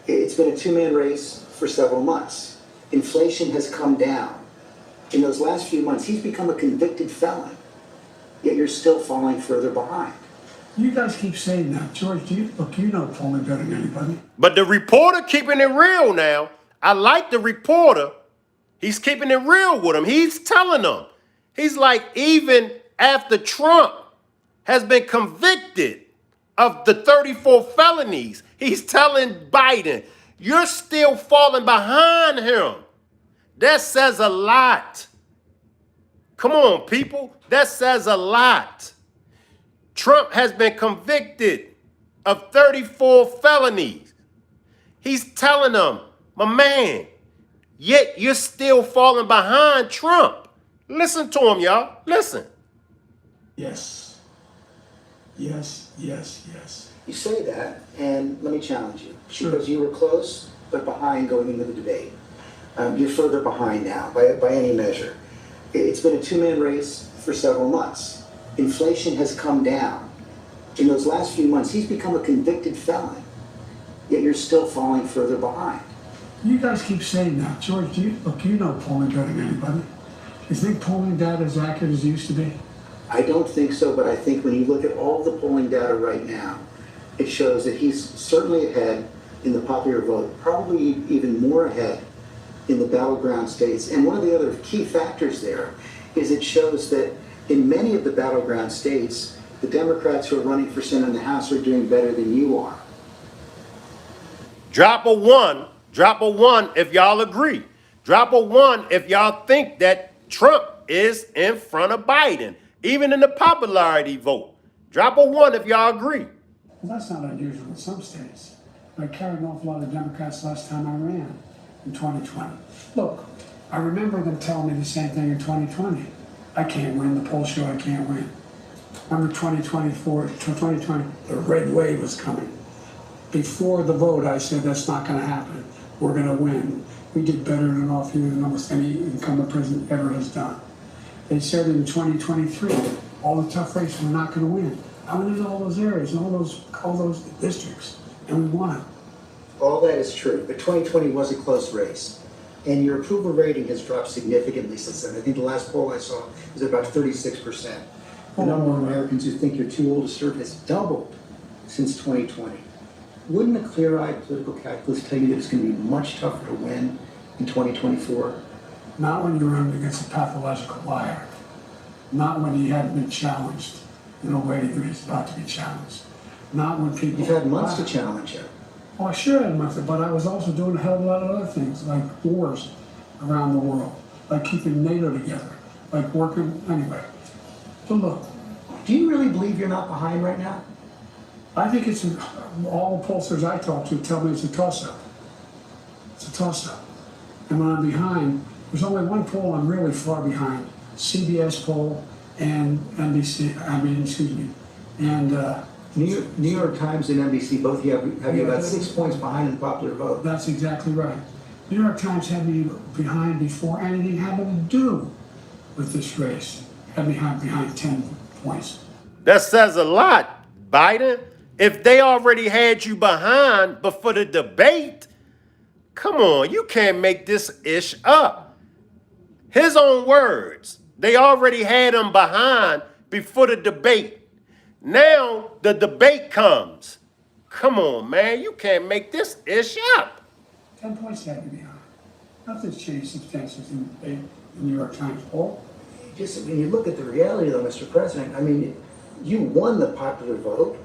B: It's been a two-man race for several months. Inflation has come down. In those last few months, he's become a convicted felon. Yet you're still falling further behind.
C: You guys keep saying that. George, you know polling better than anybody.
A: But the reporter keeping it real now. I like the reporter. He's keeping it real with him. He's telling them. He's like, even after Trump has been convicted of the 34 felonies, he's telling Biden, you're still falling behind him. That says a lot. Come on, people. That says a lot. Trump has been convicted of 34 felonies. He's telling them, my man, yet you're still falling behind Trump. Listen to him, y'all. Listen.
C: Yes. Yes, yes, yes.
B: You say that, and let me challenge you.
C: Sure.
B: Because you were close, but behind going into the debate. You're further behind now, by any measure. It's been a two-man race for several months. Inflation has come down. In those last few months, he's become a convicted felon. Yet you're still falling further behind.
C: You guys keep saying that. George, you know polling better than anybody. You think polling data is accurate as it used to be?
B: I don't think so, but I think when you look at all the polling data right now, it shows that he's certainly ahead in the popular vote, probably even more ahead in the battleground states. And one of the other key factors there is it shows that in many of the battleground states, the Democrats who are running for Senate and the House are doing better than you are.
A: Drop a one if y'all agree. Drop a one if y'all think that Trump is in front of Biden, even in the popularity vote. Drop a one if y'all agree.
C: Well, that's not unusual in some states. I carried an awful lot of Democrats last time I ran in 2020. Look, I remember them telling me the same thing in 2020. I can't win. The polls show I can't win. Remember 2020, the red wave was coming. Before the vote, I said, that's not going to happen. We're going to win. We did better in an off year than almost any incumbent president ever has done. They said in 2023, all the tough races, we're not going to win. I went into all those areas, all those districts, and we won.
B: All that is true, but 2020 was a close race. And your approval rating has dropped significantly since then. I think the last poll I saw was about 36%. The number of Americans who think you're too old to serve has doubled since 2020. Wouldn't a clear-eyed political calculus tell you that it's going to be much tougher to win in 2024?
C: Not when you're running against a pathological liar. Not when he hadn't been challenged in a way that he's about to be challenged. Not when people...
B: You've had months to challenge him.
C: Oh, I sure had months, but I was also doing a hell of a lot of other things, like wars around the world, like keeping NATO together, like working... Anyway. But look...
B: Do you really believe you're not behind right now?
C: I think it's... all the pollsters I talk to tell me it's a toss-up. It's a toss-up. And when I'm behind, there's only one poll I'm really far behind. CBS poll and NBC, and
B: New York Times and NBC both have you about 6 points behind in the popular vote.
C: That's exactly right. New York Times had me behind before anything having to do with this race. Had me behind 10 points.
A: That says a lot, Biden. If they already had you behind before the debate, come on, you can't make this ish up. His own words. They already had him behind before the debate. Now the debate comes. Come on, man, you can't make this ish up.
C: 10 points had me behind. Nothing's changed substantially in the New York Times poll.
B: Just when you look at the reality, though, Mr. President, I mean, you won the popular vote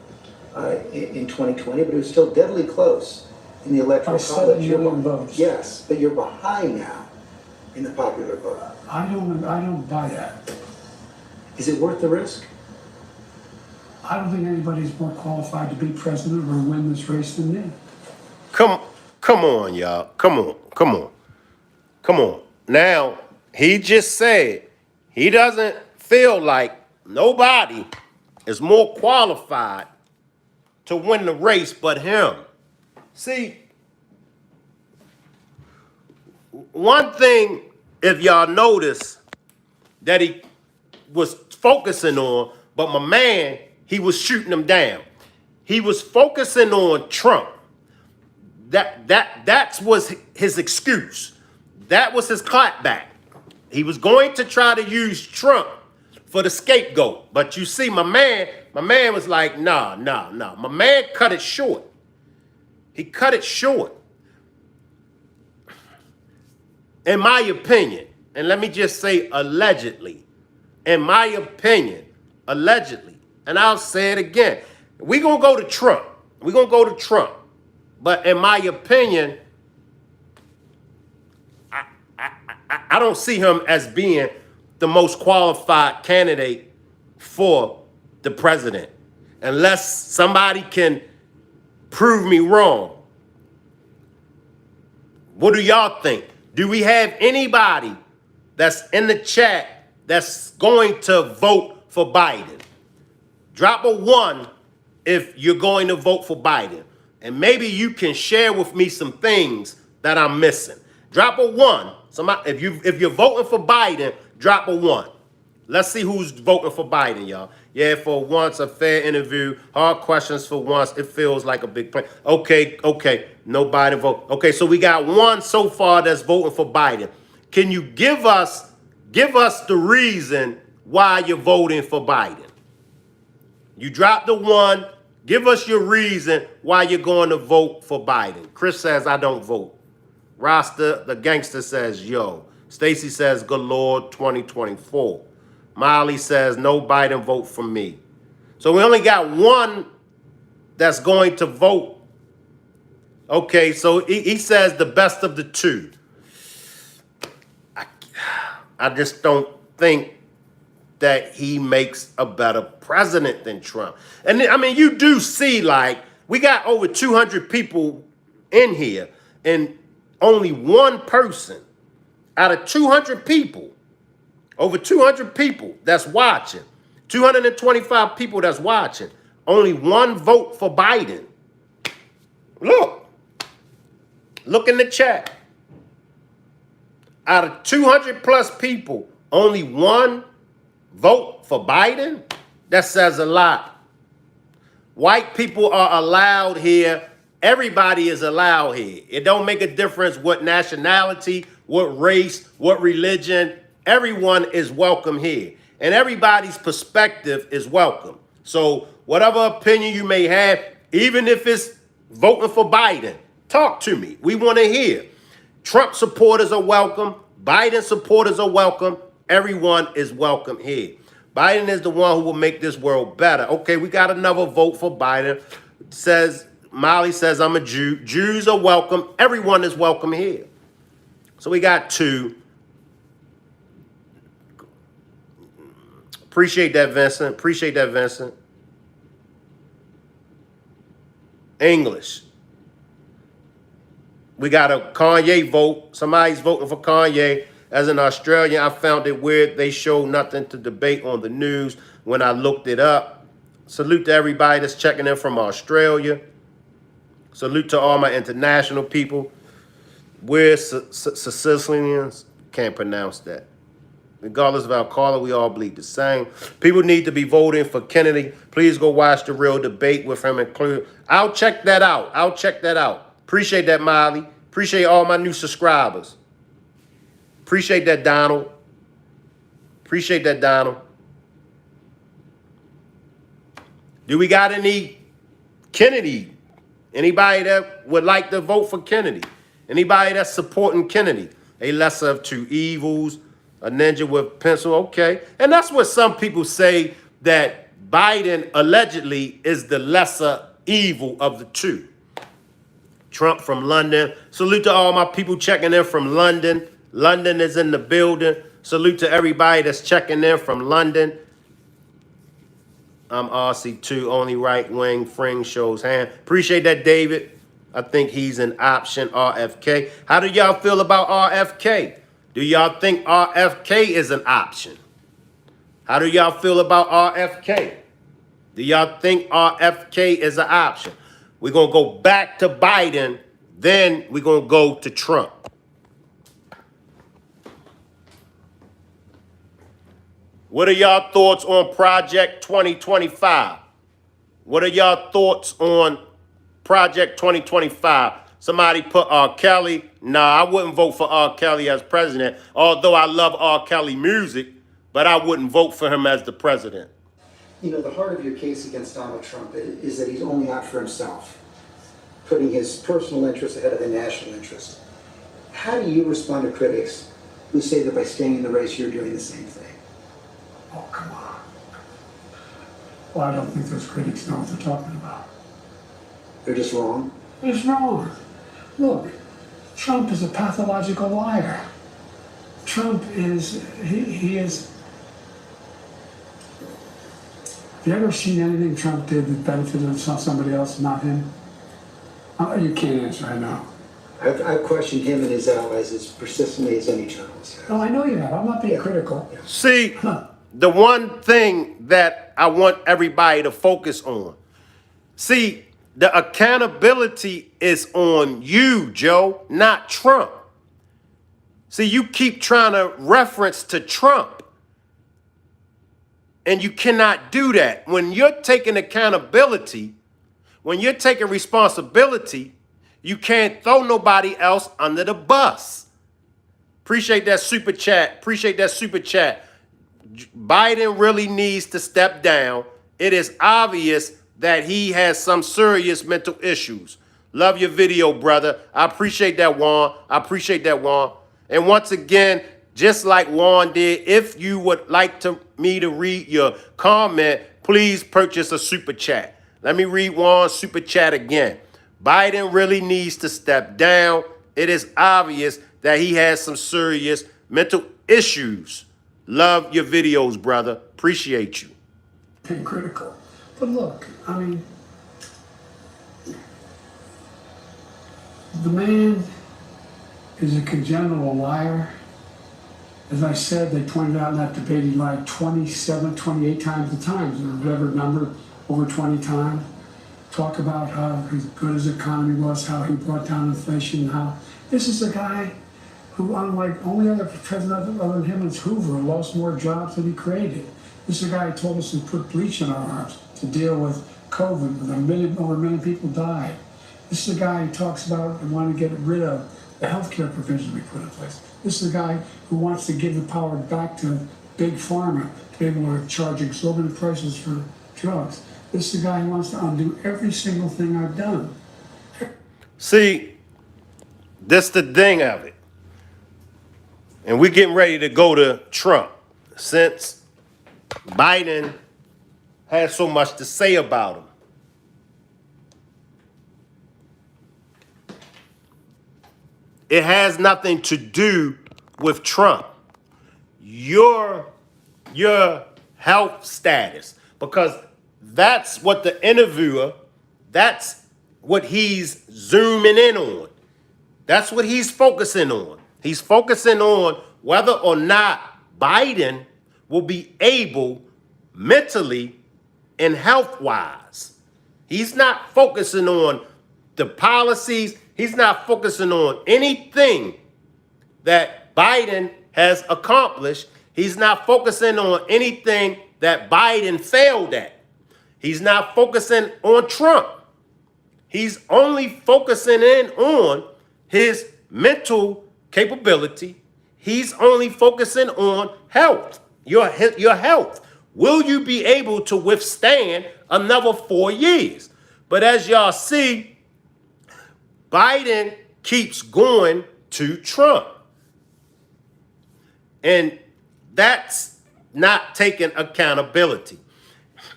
B: in 2020, but it was still deadly close in the electoral college.
C: Votes.
B: Yes, but you're behind now in the popular vote.
C: I don't buy that.
B: Is it worth the risk?
C: I don't think anybody's more qualified to be president or win this race than me.
A: Come on, y'all. Come on. Now, he just said he doesn't feel like nobody is more qualified to win the race but him. See, one thing, if y'all notice, that he was focusing on, but my man, he was shooting him down. He was focusing on Trump. That was his excuse. That was his clapback. He was going to try to use Trump for the scapegoat. But you see, my man was like, nah. My man cut it short. He cut it short. In my opinion, and let me just say allegedly, in my opinion, allegedly, and I'll say it again, we're going to go to Trump. We're going to go to Trump. But in my opinion, I don't see him as being the most qualified candidate for the president, unless somebody can prove me wrong. What do y'all think? Do we have anybody that's in the chat that's going to vote for Biden? Drop a 1 if you're going to vote for Biden. And maybe you can share with me some things that I'm missing. Drop a 1. Somebody, if you're voting for Biden, drop a 1. Let's see who's voting for Biden, y'all. Yeah, for once, a fair interview. Hard questions for once. It feels like a big plan. Okay. Nobody vote. Okay, so we got 1 so far that's voting for Biden. Can you give us the reason why you're voting for Biden. You drop the 1. Give us your reason why you're going to vote for Biden. Chris says, I don't vote. Rasta, the gangster, says, yo. Stacy says, good Lord, 2024. Molly says, no Biden vote for me. So we only got 1 that's going to vote. Okay, so he says the best of the 2. I just don't think that he makes a better president than Trump. And I mean, you do see, like, we got over 200 people in here, and only 1 person out of 200 people, over 200 people that's watching, 225 people that's watching, only 1 vote for Biden. Look in the chat. Out of 200 plus people, only 1 vote for Biden? That says a lot. White people are allowed here. Everybody is allowed here. It don't make a difference what nationality, what race, what religion. Everyone is welcome here. And everybody's perspective is welcome. So whatever opinion you may have, even if it's voting for Biden, talk to me. We want to hear. Trump supporters are welcome. Biden supporters are welcome. Everyone is welcome here. Biden is the one who will make this world better. Okay, we got another vote for Biden. Molly says, I'm a Jew. Jews are welcome. Everyone is welcome here. So we got 2. Appreciate that, Vincent. Appreciate that, Vincent. English. We got a Kanye vote. Somebody's voting for Kanye. As an Australian, I found it weird they show nothing to debate on the news when I looked it up. Salute to everybody that's checking in from Australia. Salute to all my international people. We're Sicilians. Can't pronounce that. Regardless of our color, we all bleed the same. People need to be voting for Kennedy. Please go watch the real debate with him included. I'll check that out. Appreciate that, Molly. Appreciate all my new subscribers. Appreciate that, Donald. Do we got any Kennedy? Anybody that would like to vote for Kennedy? Anybody that's supporting Kennedy? A lesser of 2 evils, a ninja with pencil, okay. And that's what some people say, that Biden allegedly is the lesser evil of the 2. Trump from London. Salute to all my people checking in from London. London is in the building. Salute to everybody that's checking in from London. I'm RC2, only right wing. Fring shows hand. Appreciate that, David. I think he's an option, RFK. How do y'all feel about RFK? Do y'all think RFK is an option? How do y'all feel about RFK? Do y'all think RFK is an option? We're going to go back to Biden, then we're going to go to Trump. What are y'all thoughts on Project 2025? What are y'all thoughts on Project 2025? Somebody put R. Kelly. Nah, I wouldn't vote for R. Kelly as president, although I love R. Kelly music, but I wouldn't vote for him as the president.
B: You know, the heart of your case against Donald Trump is that he's only out for himself, putting his personal interest ahead of the national interest. How do you respond to critics who say that by staying in the race, you're doing the same thing?
C: Oh, come on. Well, I don't think those critics know what they're talking about.
B: They're just wrong?
C: It's wrong. Look, Trump is a pathological liar. Trump is, he is... Have you ever seen anything Trump did that benefited somebody else, not him? You can't answer, I know.
B: I've questioned him and his allies as persistently as any journalist has.
C: No, I know you have. I'm not being critical.
A: See, the one thing that I want everybody to focus on. See, the accountability is on you, Joe, not Trump. See, you keep trying to reference to Trump. And you cannot do that. When you're taking accountability, when you're taking responsibility, you can't throw nobody else under the bus. Appreciate that super chat. Appreciate that super chat. Biden really needs to step down. It is obvious that he has some serious mental issues. Love your video, brother. I appreciate that, Juan. I appreciate that, Juan. And once again, just like Juan did, if you would like me to read your comment, please purchase a super chat. Let me read Juan's super chat again. Biden really needs to step down. It is obvious that he has some serious mental issues. Love your videos, brother. Appreciate you.
C: And critical. But look, I mean, the man is a congenital liar. As I said, they pointed out in that debate he lied 27, 28 times the times, or whatever number, over 20 times. Talk about how good his economy was, how he brought down inflation, how this is a guy who, unlike only other president other than him is Hoover, lost more jobs than he created. This is a guy who told us to put bleach in our arms to deal with COVID, when over a million people died. This is a guy who talks about and wanting to get rid of the healthcare provisions we put in place. This is a guy who wants to give the power back to big pharma to be able to charge exorbitant prices for drugs. This is a guy who wants to undo every single thing I've done.
A: See, that's the thing of it. And we're getting ready to go to Trump. Since Biden has so much to say about him. It has nothing to do with Trump. Your health status. Because that's what the interviewer, that's what he's zooming in on. That's what he's focusing on. He's focusing on whether or not Biden will be able mentally and health-wise. He's not focusing on the policies. He's not focusing on anything that Biden has accomplished. He's not focusing on anything that Biden failed at. He's not focusing on Trump. He's only focusing in on his mental capability. He's only focusing on health, your health. Will you be able to withstand another 4 years? But as y'all see, Biden keeps going to Trump. And that's not taking accountability.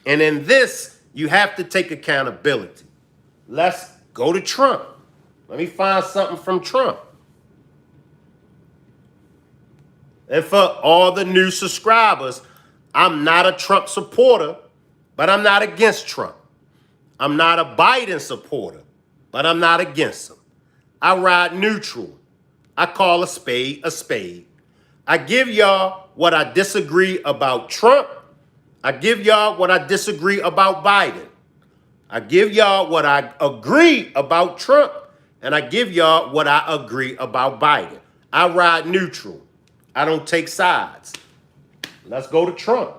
A: And in this, you have to take accountability. Let's go to Trump. Let me find something from Trump. And for all the new subscribers, I'm not a Trump supporter, but I'm not against Trump. I'm not a Biden supporter, but I'm not against him. I ride neutral. I call a spade a spade. I give y'all what I disagree about Trump. I give y'all what I disagree about Biden. I give y'all what I agree about Trump, and I give y'all what I agree about Biden. I ride neutral. I don't take sides. Let's go to Trump.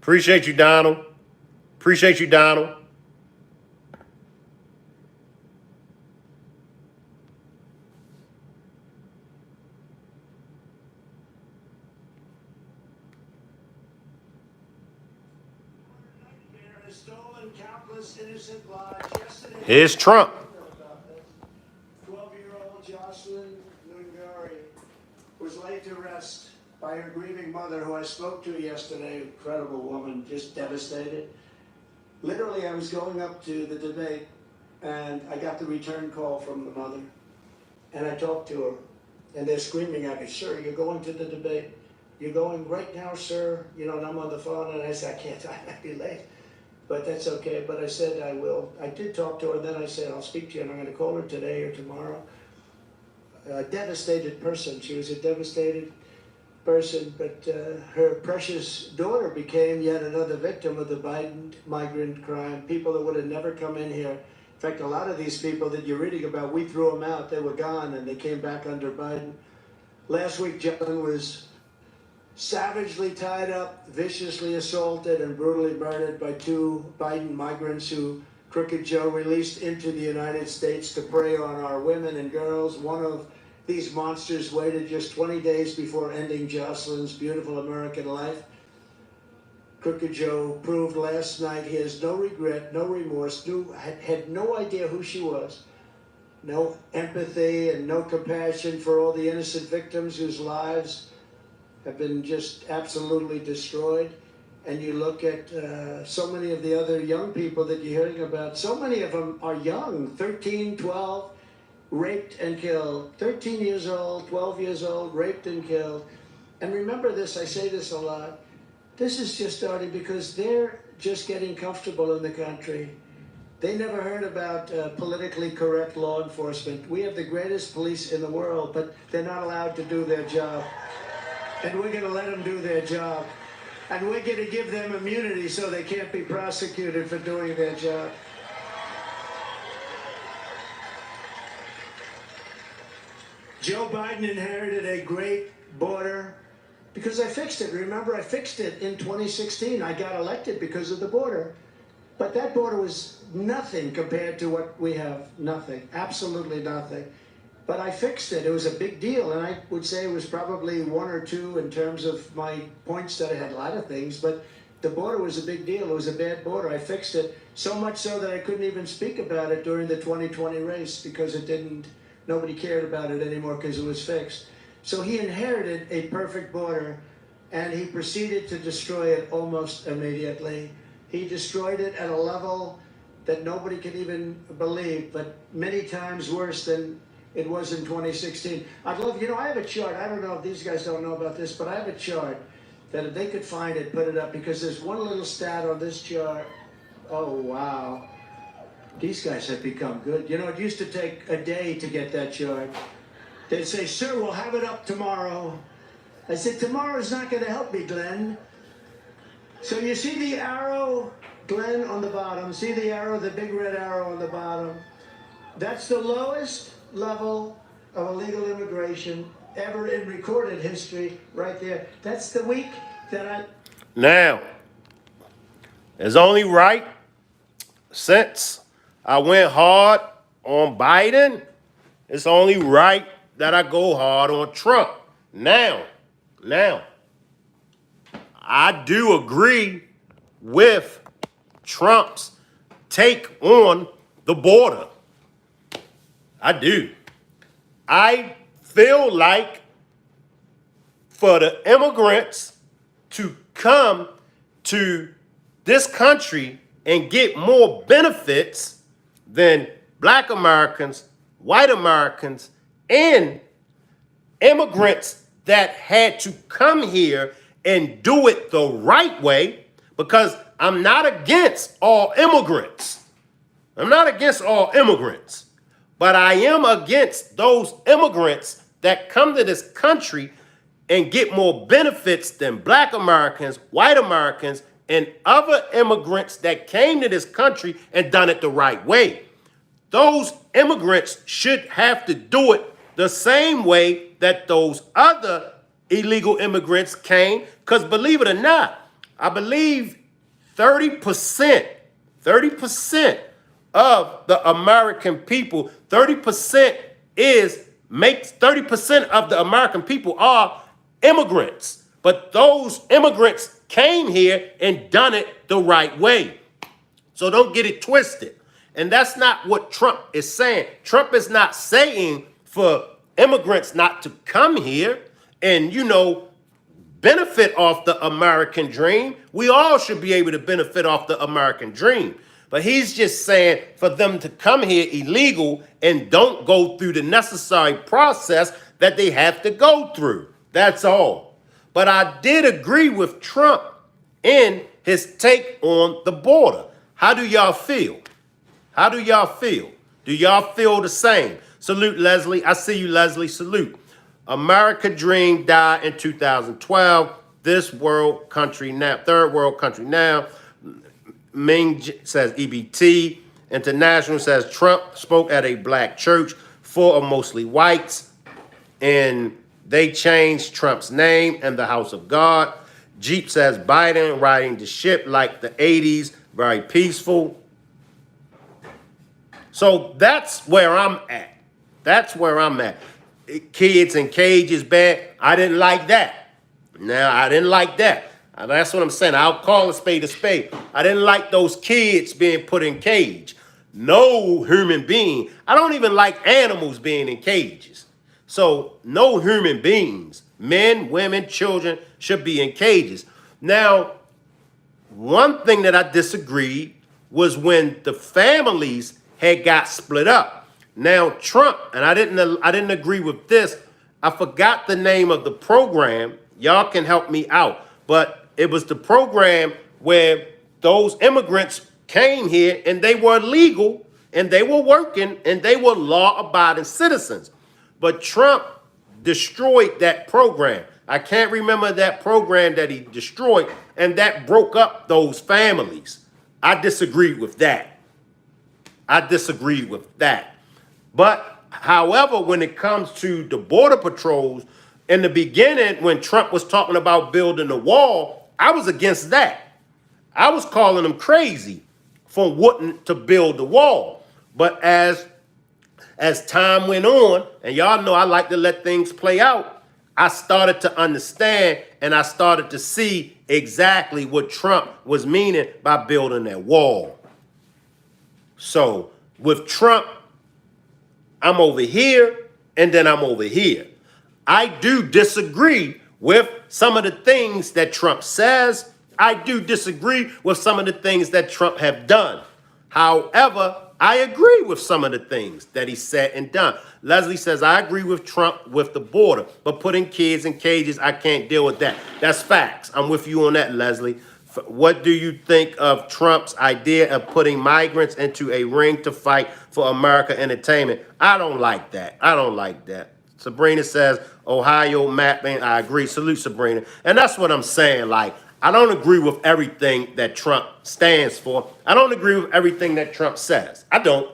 A: Appreciate you, Donald. Appreciate you, Donald. Here's Trump.
D: Jocelyn Nungari was laid to rest by her grieving mother, who I spoke to yesterday. Incredible woman, just devastated. Literally, I was going up to the debate, and I got the return call from the mother. And I talked to her, and they're screaming at me, "Sir, you're going to the debate. You're going right now, sir." You know, and I'm on the phone, and I said, "I can't, I might be late." But that's okay. But I said I will. I did talk to her, and then I said, "I'll speak to you, and I'm going to call her today or tomorrow." A devastated person. She was a devastated person, but her precious daughter became yet another victim of the Biden migrant crime. People that would have never come in here. In fact, a lot of these people that you're reading about, we threw them out. They were gone, and they came back under Biden. Last week, John was savagely tied up, viciously assaulted, and brutally murdered by two Biden migrants who Crooked Joe released into the United States to prey on our women and girls. One of these monsters waited just 20 days before ending Jocelyn's beautiful American life. Crooked Joe proved last night he has no regret, no remorse, had no idea who she was, no empathy and no compassion for all the innocent victims whose lives have been just absolutely destroyed. And you look at so many of the other young people that you're hearing about, so many of them are young, 13, 12, raped and killed. 13 years old, 12 years old, raped and killed. And remember this, I say this a lot, this is just starting because they're just getting comfortable in the country. They never heard about politically correct law enforcement. We have the greatest police in the world, but they're not allowed to do their job. And we're going to let them do their job. And we're going to give them immunity so they can't be prosecuted for doing their job. Joe Biden inherited a great border because I fixed it. Remember, I fixed it in 2016. I got elected because of the border. But that border was nothing compared to what we have. Nothing. Absolutely nothing. But I fixed it. It was a big deal. And I would say it was probably one or two in terms of my points that I had a lot of things. But the border was a big deal. It was a bad border. I fixed it so much so that I couldn't even speak about it during the 2020 race because it didn't, nobody cared about it anymore because it was fixed. So he inherited a perfect border, and he proceeded to destroy it almost immediately. He destroyed it at a level that nobody can even believe, but many times worse than it was in 2016. I'd love, you know, I have a chart. I don't know if these guys don't know about this, but I have a chart that if they could find it, put it up, because there's one little stat on this chart. Oh, wow. These guys have become good. You know, it used to take a day to get that chart. They'd say, "Sir, we'll have it up tomorrow." I said, "Tomorrow's not going to help me, Glenn." So you see the arrow, Glenn, on the bottom. See the arrow, the big red arrow on the bottom. That's the lowest level of illegal immigration ever in recorded history right there. That's the week that I...
A: Now, it's only right since I went hard on Biden, it's only right that I go hard on Trump. Now, I do agree with Trump's take on the border. I do. I feel like for the immigrants to come to this country and get more benefits than Black Americans, white Americans, and immigrants that had to come here and do it the right way, because I'm not against all immigrants. I'm not against all immigrants, but I am against those immigrants that come to this country and get more benefits than Black Americans, white Americans, and other immigrants that came to this country and done it the right way. Those immigrants should have to do it the same way that those other illegal immigrants came, because believe it or not, I believe 30% of the American people, 30% of the American people are immigrants. But those immigrants came here and done it the right way. So don't get it twisted. And that's not what Trump is saying. Trump is not saying for immigrants not to come here and, benefit off the American dream. We all should be able to benefit off the American dream. But he's just saying for them to come here illegal and don't go through the necessary process that they have to go through. That's all. But I did agree with Trump in his take on the border. How do y'all feel? How do y'all feel? Do y'all feel the same? Salute, Leslie. I see you, Leslie. Salute. America Dream died in 2012. This world country now, third world country now. Ming says EBT. International says Trump spoke at a black church full of mostly whites, and they changed Trump's name and the House of God. Jeep says Biden riding the ship like the 80s, very peaceful. So that's where I'm at. That's where I'm at. Kids in cages bad. I didn't like that. Now, I didn't like that. That's what I'm saying. I'll call a spade a spade. I didn't like those kids being put in cage. No human being. I don't even like animals being in cages. So no human beings, men, women, children, should be in cages. Now, one thing that I disagreed was when the families had got split up. Now Trump, and I didn't agree with this. I forgot the name of the program. Y'all can help me out. But it was the program where those immigrants came here and they were legal and they were working and they were law-abiding citizens. But Trump destroyed that program. I can't remember that program that he destroyed, and that broke up those families. I disagreed with that. I disagree with that. But, however, when it comes to the border patrols, in the beginning, when Trump was talking about building the wall, I was against that. I was calling him crazy for wanting to build the wall. But as time went on, and y'all know I like to let things play out, I started to understand and I started to see exactly what Trump was meaning by building that wall. So with Trump, I'm over here and then I'm over here. I do disagree with some of the things that Trump says. I do disagree with some of the things that Trump have done. However, I agree with some of the things that he said and done. Leslie says, I agree with Trump with the border, but putting kids in cages, I can't deal with that. That's facts. I'm with you on that, Leslie. What do you think of Trump's idea of putting migrants into a ring to fight for America entertainment? I don't like that. I don't like that. Sabrina says, Ohio mapping. I agree. Salute, Sabrina. And that's what I'm saying. Like, I don't agree with everything that Trump stands for. I don't agree with everything that Trump says. I don't.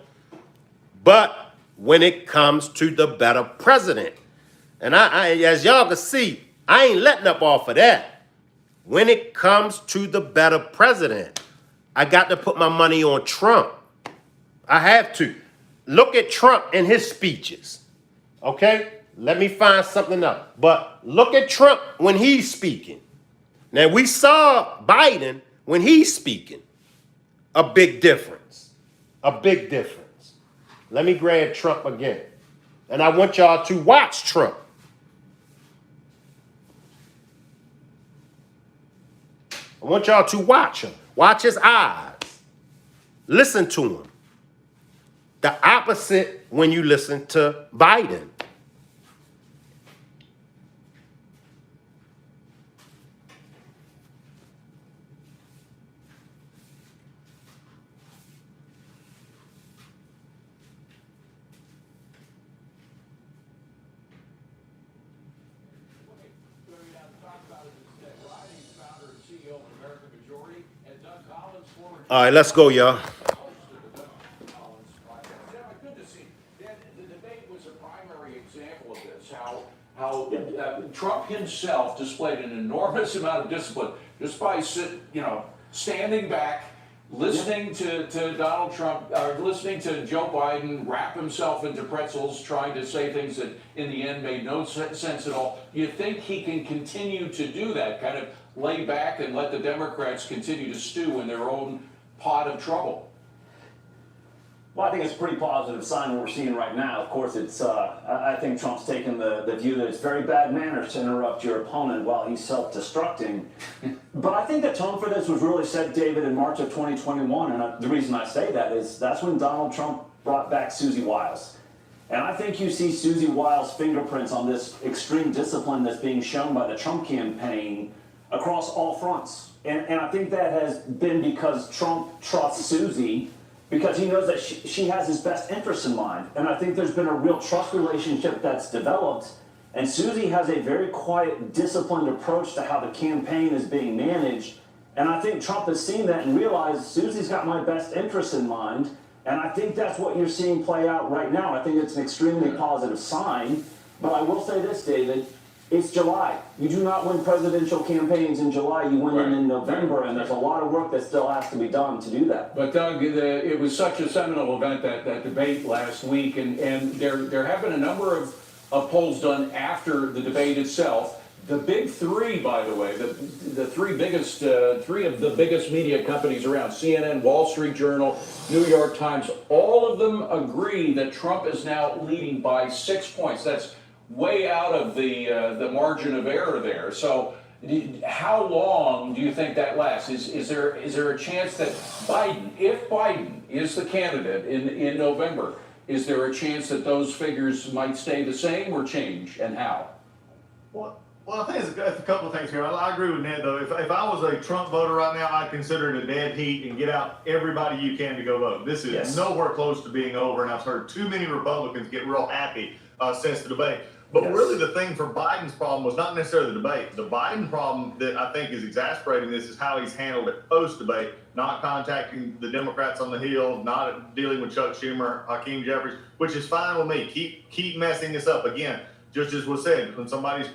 A: But when it comes to the better president, and I as y'all can see, I ain't letting up off of that. When it comes to the better president, I got to put my money on Trump. I have to. Look at Trump and his speeches. Okay? Let me find something else. But look at Trump when he's speaking. Now, we saw Biden when he's speaking. A big difference. A big difference. Let me grab Trump again. And I want y'all to watch Trump. I want y'all to watch him. Watch his eyes. Listen to him. The opposite when you listen to Biden. All right, let's go, y'all.
E: The debate was a primary example of this, how Trump himself displayed an enormous amount of discipline just by standing back, listening to Donald Trump, or listening to Joe Biden wrap himself into pretzels, trying to say things that in the end made no sense at all. You think he can continue to do that, kind of lay back and let the Democrats continue to stew in their own pot of trouble?
F: Well, I think it's a pretty positive sign what we're seeing right now. Of course, it's. I think Trump's taken the view that it's very bad manners to interrupt your opponent while he's self-destructing. But I think the tone for this was really set, David, in March of 2021. And the reason I say that is that's when Donald Trump brought back Susie Wiles. And I think you see Susie Wiles' fingerprints on this extreme discipline that's being shown by the Trump campaign across all fronts. And I think that has been because Trump trusts Susie, because he knows that she has his best interests in mind. And I think there's been a real trust relationship that's developed. And Susie has a very quiet, disciplined approach to how the campaign is being managed. And I think Trump has seen that and realized Susie's got my best interests in mind. And I think that's what you're seeing play out right now. I think it's an extremely positive sign. But I will say this, David. It's July. You do not win presidential campaigns in July. You win them in November, and there's a lot of work that still has to be done to do that.
E: But Doug, it was such a seminal event, that debate last week, and there have been a number of polls done after the debate itself. The big three, by the way, the three of the biggest media companies around, CNN, Wall Street Journal, New York Times, all of them agree that Trump is now leading by 6 points. That's way out of the margin of error there. So how long do you think that lasts? Is there a chance that Biden, if Biden is the candidate in November, is there a chance that those figures might stay the same or change, and how?
G: Well, I think it's a couple of things here. I agree with Ned, though. If I was a Trump voter right now, I'd consider it a dead heat and get out everybody you can to go vote. This is nowhere close to being over, and I've heard too many Republicans get real happy since the debate. But really the thing for Biden's problem was not necessarily the debate. The Biden problem that I think is exasperating this is how he's handled it post-debate, not contacting the Democrats on the Hill, not dealing with Chuck Schumer, Hakeem Jeffries, which is fine with me. Keep messing this up. Again, just as was said, when somebody's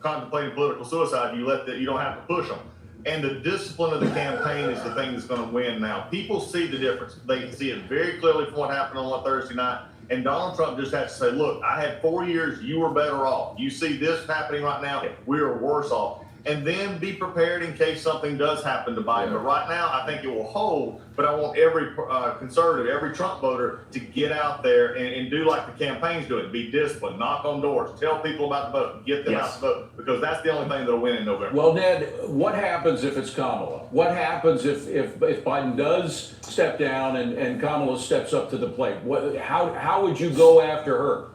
G: contemplating political suicide, you don't have to push them. And the discipline of the campaign is the thing that's going to win now. People see the difference. They see it very clearly from what happened on Thursday night. And Donald Trump just has to say, look, I had 4 years, you were better off. You see this happening right now, we are worse off. And then be prepared in case something does happen to Biden. But right now, I think it will hold. But I want every conservative, every Trump voter to get out there and do like the campaign's doing. Be disciplined, knock on doors, tell people about the vote, get them out to vote. Because that's the only thing that'll win in November.
E: Well, Ned, what happens if it's Kamala? What happens if Biden does step down and Kamala steps up to the plate? How would you go after her?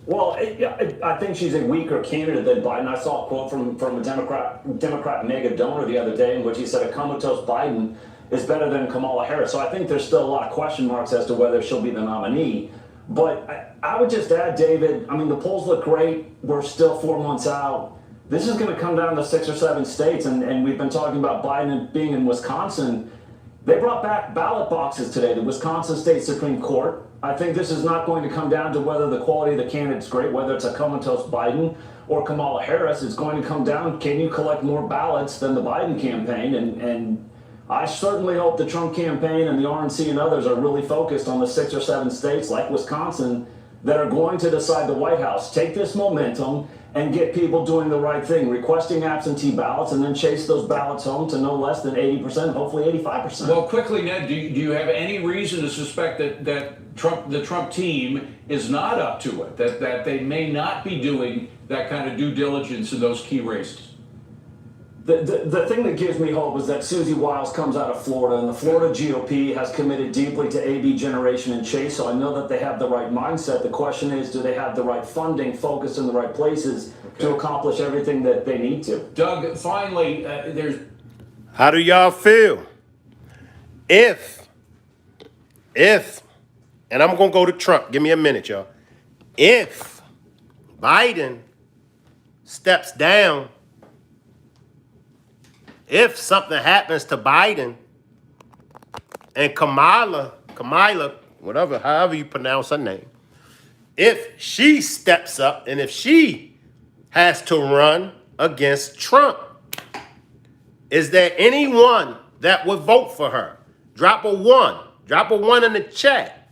F: Well, I think she's a weaker candidate than Biden. I saw a quote from a Democrat mega donor the other day in which he said a comatose Biden is better than Kamala Harris. So I think there's still a lot of question marks as to whether she'll be the nominee. But I would just add, David, I mean, the polls look great. We're still 4 months out. This is going to come down to 6 or 7 states, and we've been talking about Biden being in Wisconsin. They brought back ballot boxes today, the Wisconsin State Supreme Court. I think this is not going to come down to whether the quality of the candidate's great, whether it's a comatose Biden or Kamala Harris. It's going to come down, can you collect more ballots than the Biden campaign? And I certainly hope the Trump campaign and the RNC and others are really focused on the 6 or 7 states like Wisconsin that are going to decide the White House. Take this momentum and get people doing the right thing, requesting absentee ballots, and then chase those ballots home to no less than 80%, hopefully 85%.
E: Well, quickly, Ned, do you have any reason to suspect that the Trump team is not up to it, that they may not be doing that kind of due diligence in those key races?
F: The thing that gives me hope is that Susie Wiles comes out of Florida, and the Florida GOP has committed deeply to AB generation and chase, so I know that they have the right mindset. The question is, do they have the right funding, focused in the right places to accomplish everything that they need to?
E: Doug, finally,
A: How do y'all feel? If, and I'm going to go to Trump. Give me a minute, y'all. If Biden steps down, if something happens to Biden and Kamala, whatever, however you pronounce her name, if she steps up and if she has to run against Trump, is there anyone that would vote for her? Drop a 1. Drop a 1 in the chat.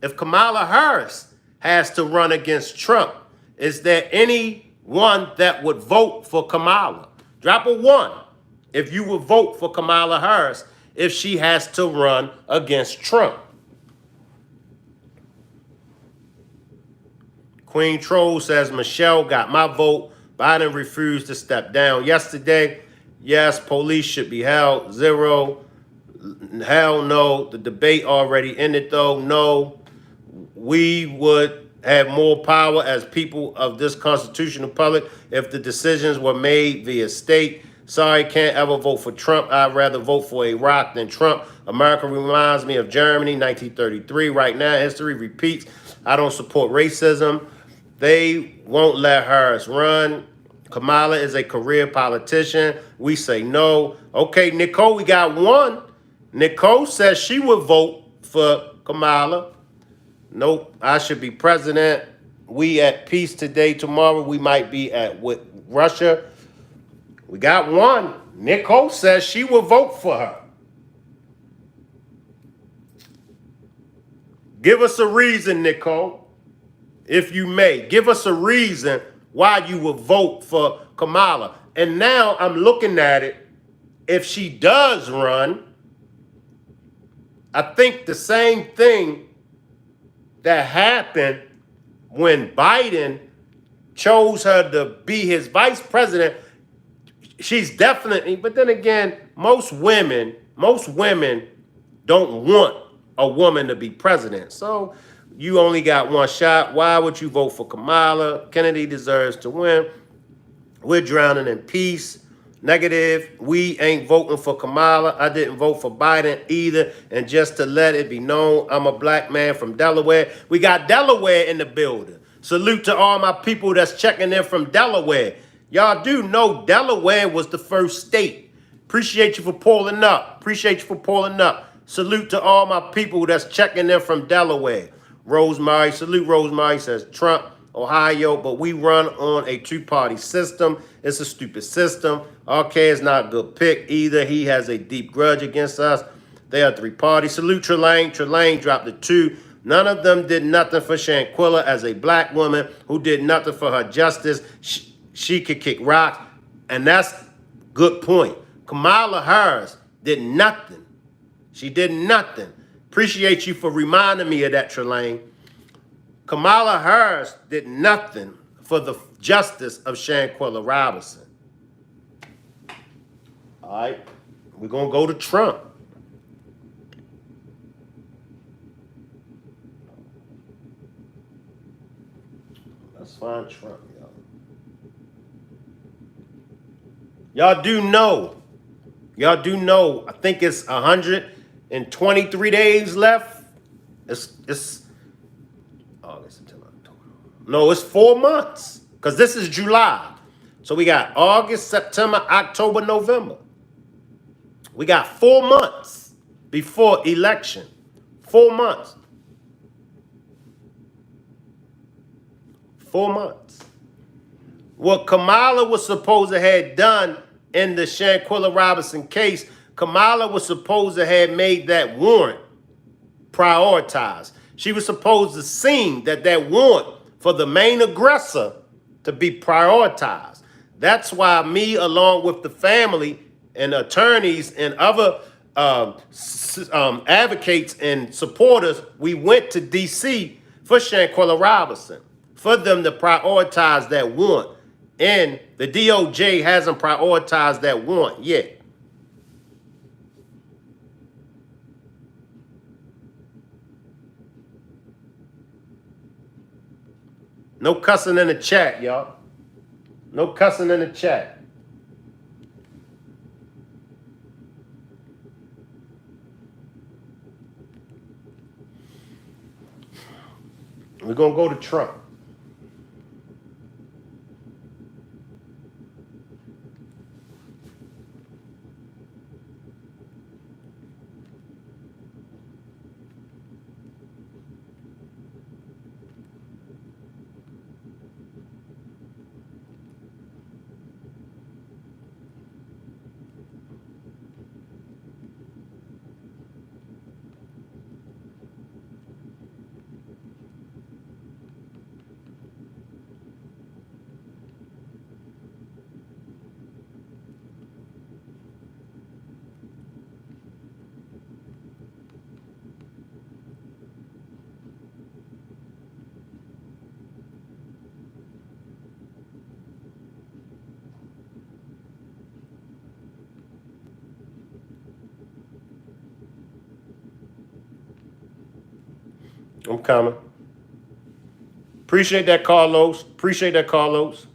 A: If Kamala Harris has to run against Trump, is there anyone that would vote for Kamala? Drop a 1 if you would vote for Kamala Harris if she has to run against Trump. Queen Troll says, Michelle got my vote. Biden refused to step down yesterday. Yes, police should be held. 0. Hell no. The debate already ended though. No. We would have more power as people of this constitutional republic if the decisions were made via state. Sorry, can't ever vote for Trump. I'd rather vote for Iraq than Trump. America reminds me of Germany, 1933. Right now, history repeats. I don't support racism. They won't let her run. Kamala is a career politician. We say no. Okay, Nicole, we got one. Nicole says she would vote for Kamala. Nope, I should be president. We at peace today. Tomorrow we might be at with Russia. We got one. Nicole says she will vote for her. Give us a reason, Nicole, if you may. Give us a reason why you will vote for Kamala. And now I'm looking at it. If she does run, I think the same thing that happened when Biden chose her to be his vice president. She's definitely, but then again, most women don't want a woman to be president. So you only got one shot. Why would you vote for Kamala? Kennedy deserves to win. We're drowning in peace. Negative. We ain't voting for Kamala. I didn't vote for Biden either. And just to let it be known, I'm a black man from Delaware. We got Delaware in the building. Salute to all my people that's checking in from Delaware. Y'all do know Delaware was the first state. Appreciate you for pulling up. Appreciate you for pulling up. Salute to all my people that's checking in from Delaware. Rosemary, salute Rosemary, says Trump, Ohio, but we run on a two-party system. It's a stupid system. RK is not a good pick either. He has a deep grudge against us. They are three parties. Salute Trelane. Trelane dropped the 2. None of them did nothing for Shanquilla as a black woman who did nothing for her justice. She could kick rocks, and that's good point. Kamala Harris did nothing. She did nothing. Appreciate you for reminding me of that, Trelane. Kamala Harris did nothing for the justice of Shanquilla Robinson. All right, we're going to go to Trump. Let's find Trump, y'all. Y'all do know, I think it's 123 days left. It's August, September, October. No, it's 4 months because this is July. So we got August, September, October, November. We got 4 months before election. 4 months. 4 months. What Kamala was supposed to have done in the Shanquilla Robinson case, Kamala was supposed to have made that warrant prioritized. She was supposed to see that warrant for the main aggressor to be prioritized. That's why me, along with the family and attorneys and other advocates and supporters, we went to D.C. for Shanquilla Robinson, for them to prioritize that warrant. And the DOJ hasn't prioritized that warrant yet. No cussing in the chat, y'all. No cussing in the chat. We're going to go to Trump. I'm coming. Appreciate that, Carlos. Appreciate that, Carlos.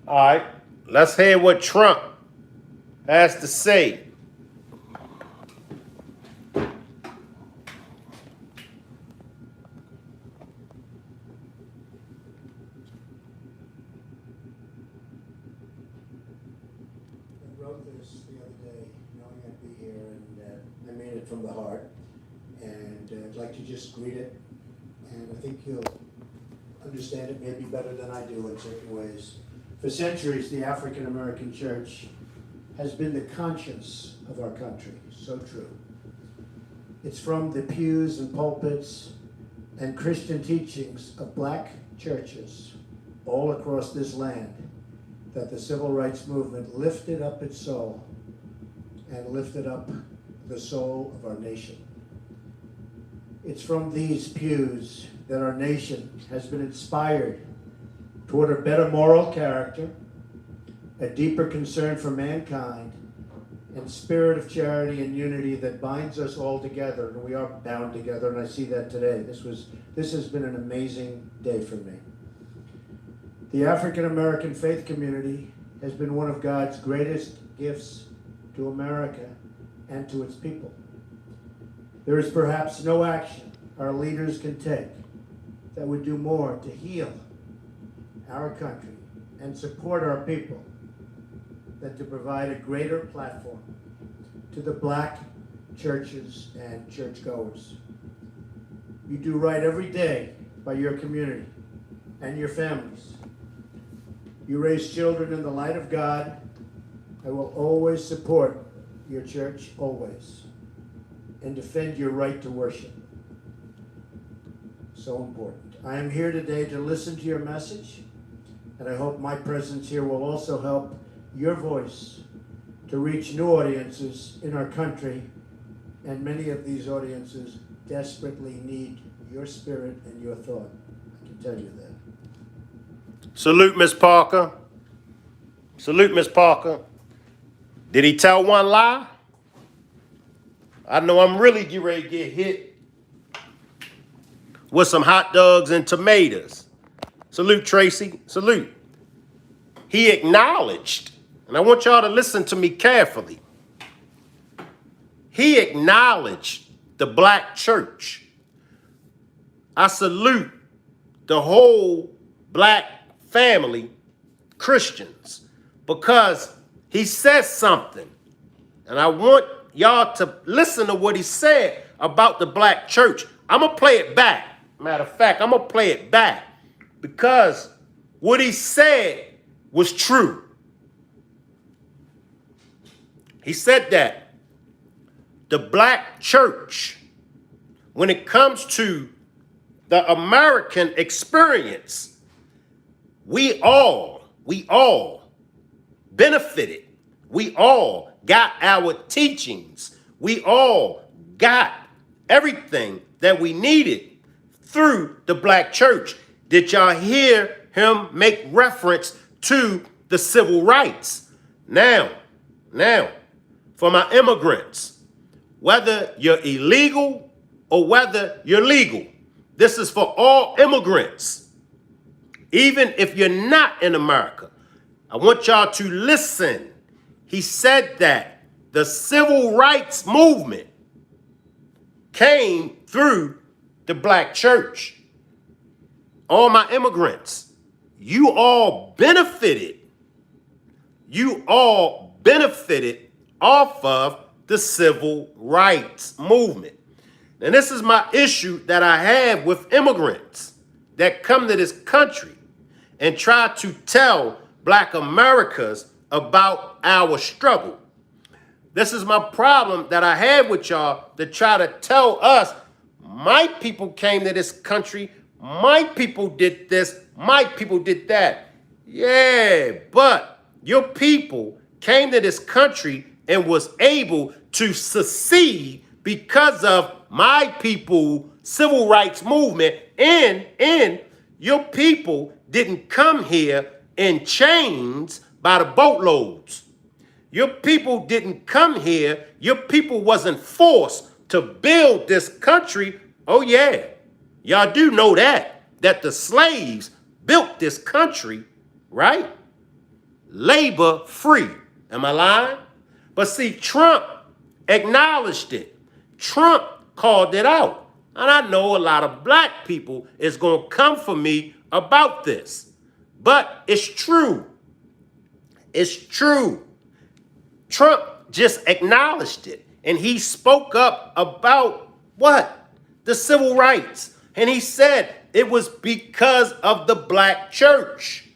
A: All right, let's hear what Trump has to say.
H: I wrote this the other day, knowing I'd be here, and I made it from the heart. And I'd like to just greet it, and I think you'll understand it maybe better than I do in certain ways. For centuries, the African American church has been the conscience of our country. So true. It's from the pews and pulpits and Christian teachings of black churches all across this land that the civil rights movement lifted up its soul and lifted up the soul of our nation. It's from these pews that our nation has been inspired toward a better moral character, a deeper concern for mankind, and spirit of charity and unity that binds us all together. And we are bound together, and I see that today. This has been an amazing day for me. The African American faith community has been one of God's greatest gifts to America and to its people. There is perhaps no action our leaders can take that would do more to heal our country and support our people than to provide a greater platform to the black churches and churchgoers. You do right every day by your community and your families. You raise children in the light of God. I will always support your church, always, and defend your right to worship. So important. I am here today to listen to your message, and I hope my presence here will also help your voice to reach new audiences in our country, and many of these audiences desperately need your spirit and your thought. I can tell you that.
A: Salute, Miss Parker. Salute, Miss Parker. Did he tell one lie? I know I'm really getting ready to get hit with some hot dogs and tomatoes. Salute, Tracy. Salute. He acknowledged, and I want y'all to listen to me carefully. He acknowledged the black church. I salute the whole black family, Christians, because he says something. And I want y'all to listen to what he said about the black church. I'm going to play it back. Matter of fact, I'm going to play it back because what he said was true. He said that the black church, when it comes to the American experience, we all benefited. We all got our teachings. We all got everything that we needed through the black church. Did y'all hear him make reference to the civil rights? Now, for my immigrants, whether you're illegal or whether you're legal, this is for all immigrants. Even if you're not in America, I want y'all to listen. He said that the civil rights movement came through the black church. All my immigrants, you all benefited. You all benefited off of the civil rights movement. And this is my issue that I have with immigrants that come to this country and try to tell black Americans about our struggle. This is my problem that I have with y'all to try to tell us, my people came to this country, my people did this, my people did that. Yeah, but your people came to this country and was able to succeed because of my people civil rights movement, and your people didn't come here in chains by the boatloads. Your people didn't come here. Your people wasn't forced to build this country. Oh yeah, y'all do know that the slaves built this country, right? Labor free. Am I lying? But see, Trump acknowledged it. Trump called it out. And I know a lot of black people is going to come for me about this. But it's true. It's true. Trump just acknowledged it. And he spoke up about what? The civil rights. And he said it was because of the black church.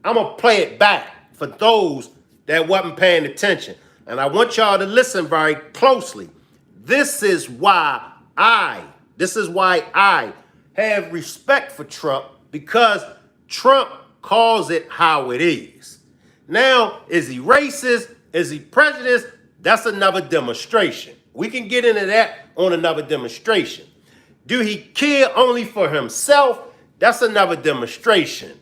A: I'm going to play it back for those that wasn't paying attention. And I want y'all to listen very closely. This is why I have respect for Trump, because Trump calls it how it is. Now, is he racist? Is he prejudiced? That's another demonstration. We can get into that on another demonstration. Do he care only for himself? That's another demonstration.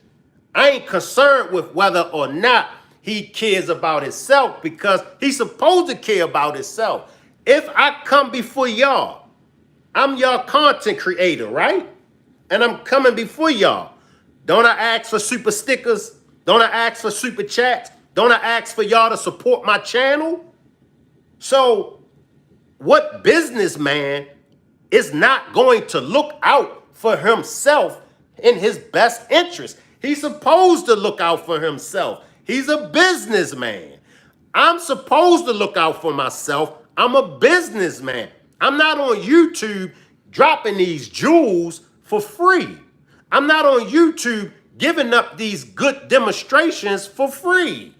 A: I ain't concerned with whether or not he cares about himself, because he's supposed to care about himself. If I come before y'all, I'm y'all content creator, right? And I'm coming before y'all. Don't I ask for super stickers? Don't I ask for super chats? Don't I ask for y'all to support my channel? So what businessman is not going to look out for himself in his best interest? He's supposed to look out for himself. He's a businessman. I'm supposed to look out for myself. I'm a businessman. I'm not on YouTube dropping these jewels for free. I'm not on YouTube giving up these good demonstrations for free.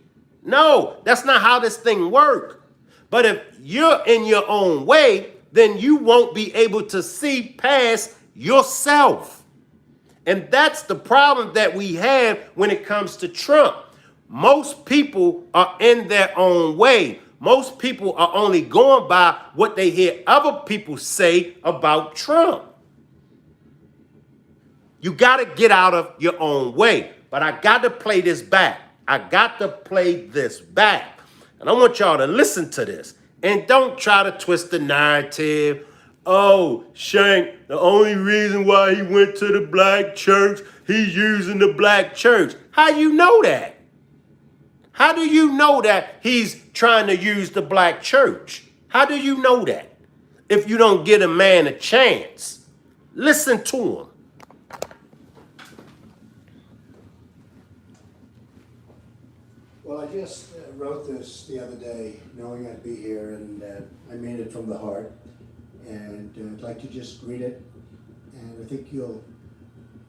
A: No, that's not how this thing works. But if you're in your own way, then you won't be able to see past yourself. And that's the problem that we have when it comes to Trump. Most people are in their own way. Most people are only going by what they hear other people say about Trump. You got to get out of your own way. But I got to play this back. I got to play this back. And I want y'all to listen to this. And don't try to twist the narrative. Oh, Shank, the only reason why he went to the black church, he's using the black church. How you know that? How do you know that he's trying to use the black church? How do you know that? If you don't give a man a chance. Listen to him.
H: Well, I just wrote this the other day, knowing I'd be here, and I mean it from the heart. And I'd like to just read it, and I think you'll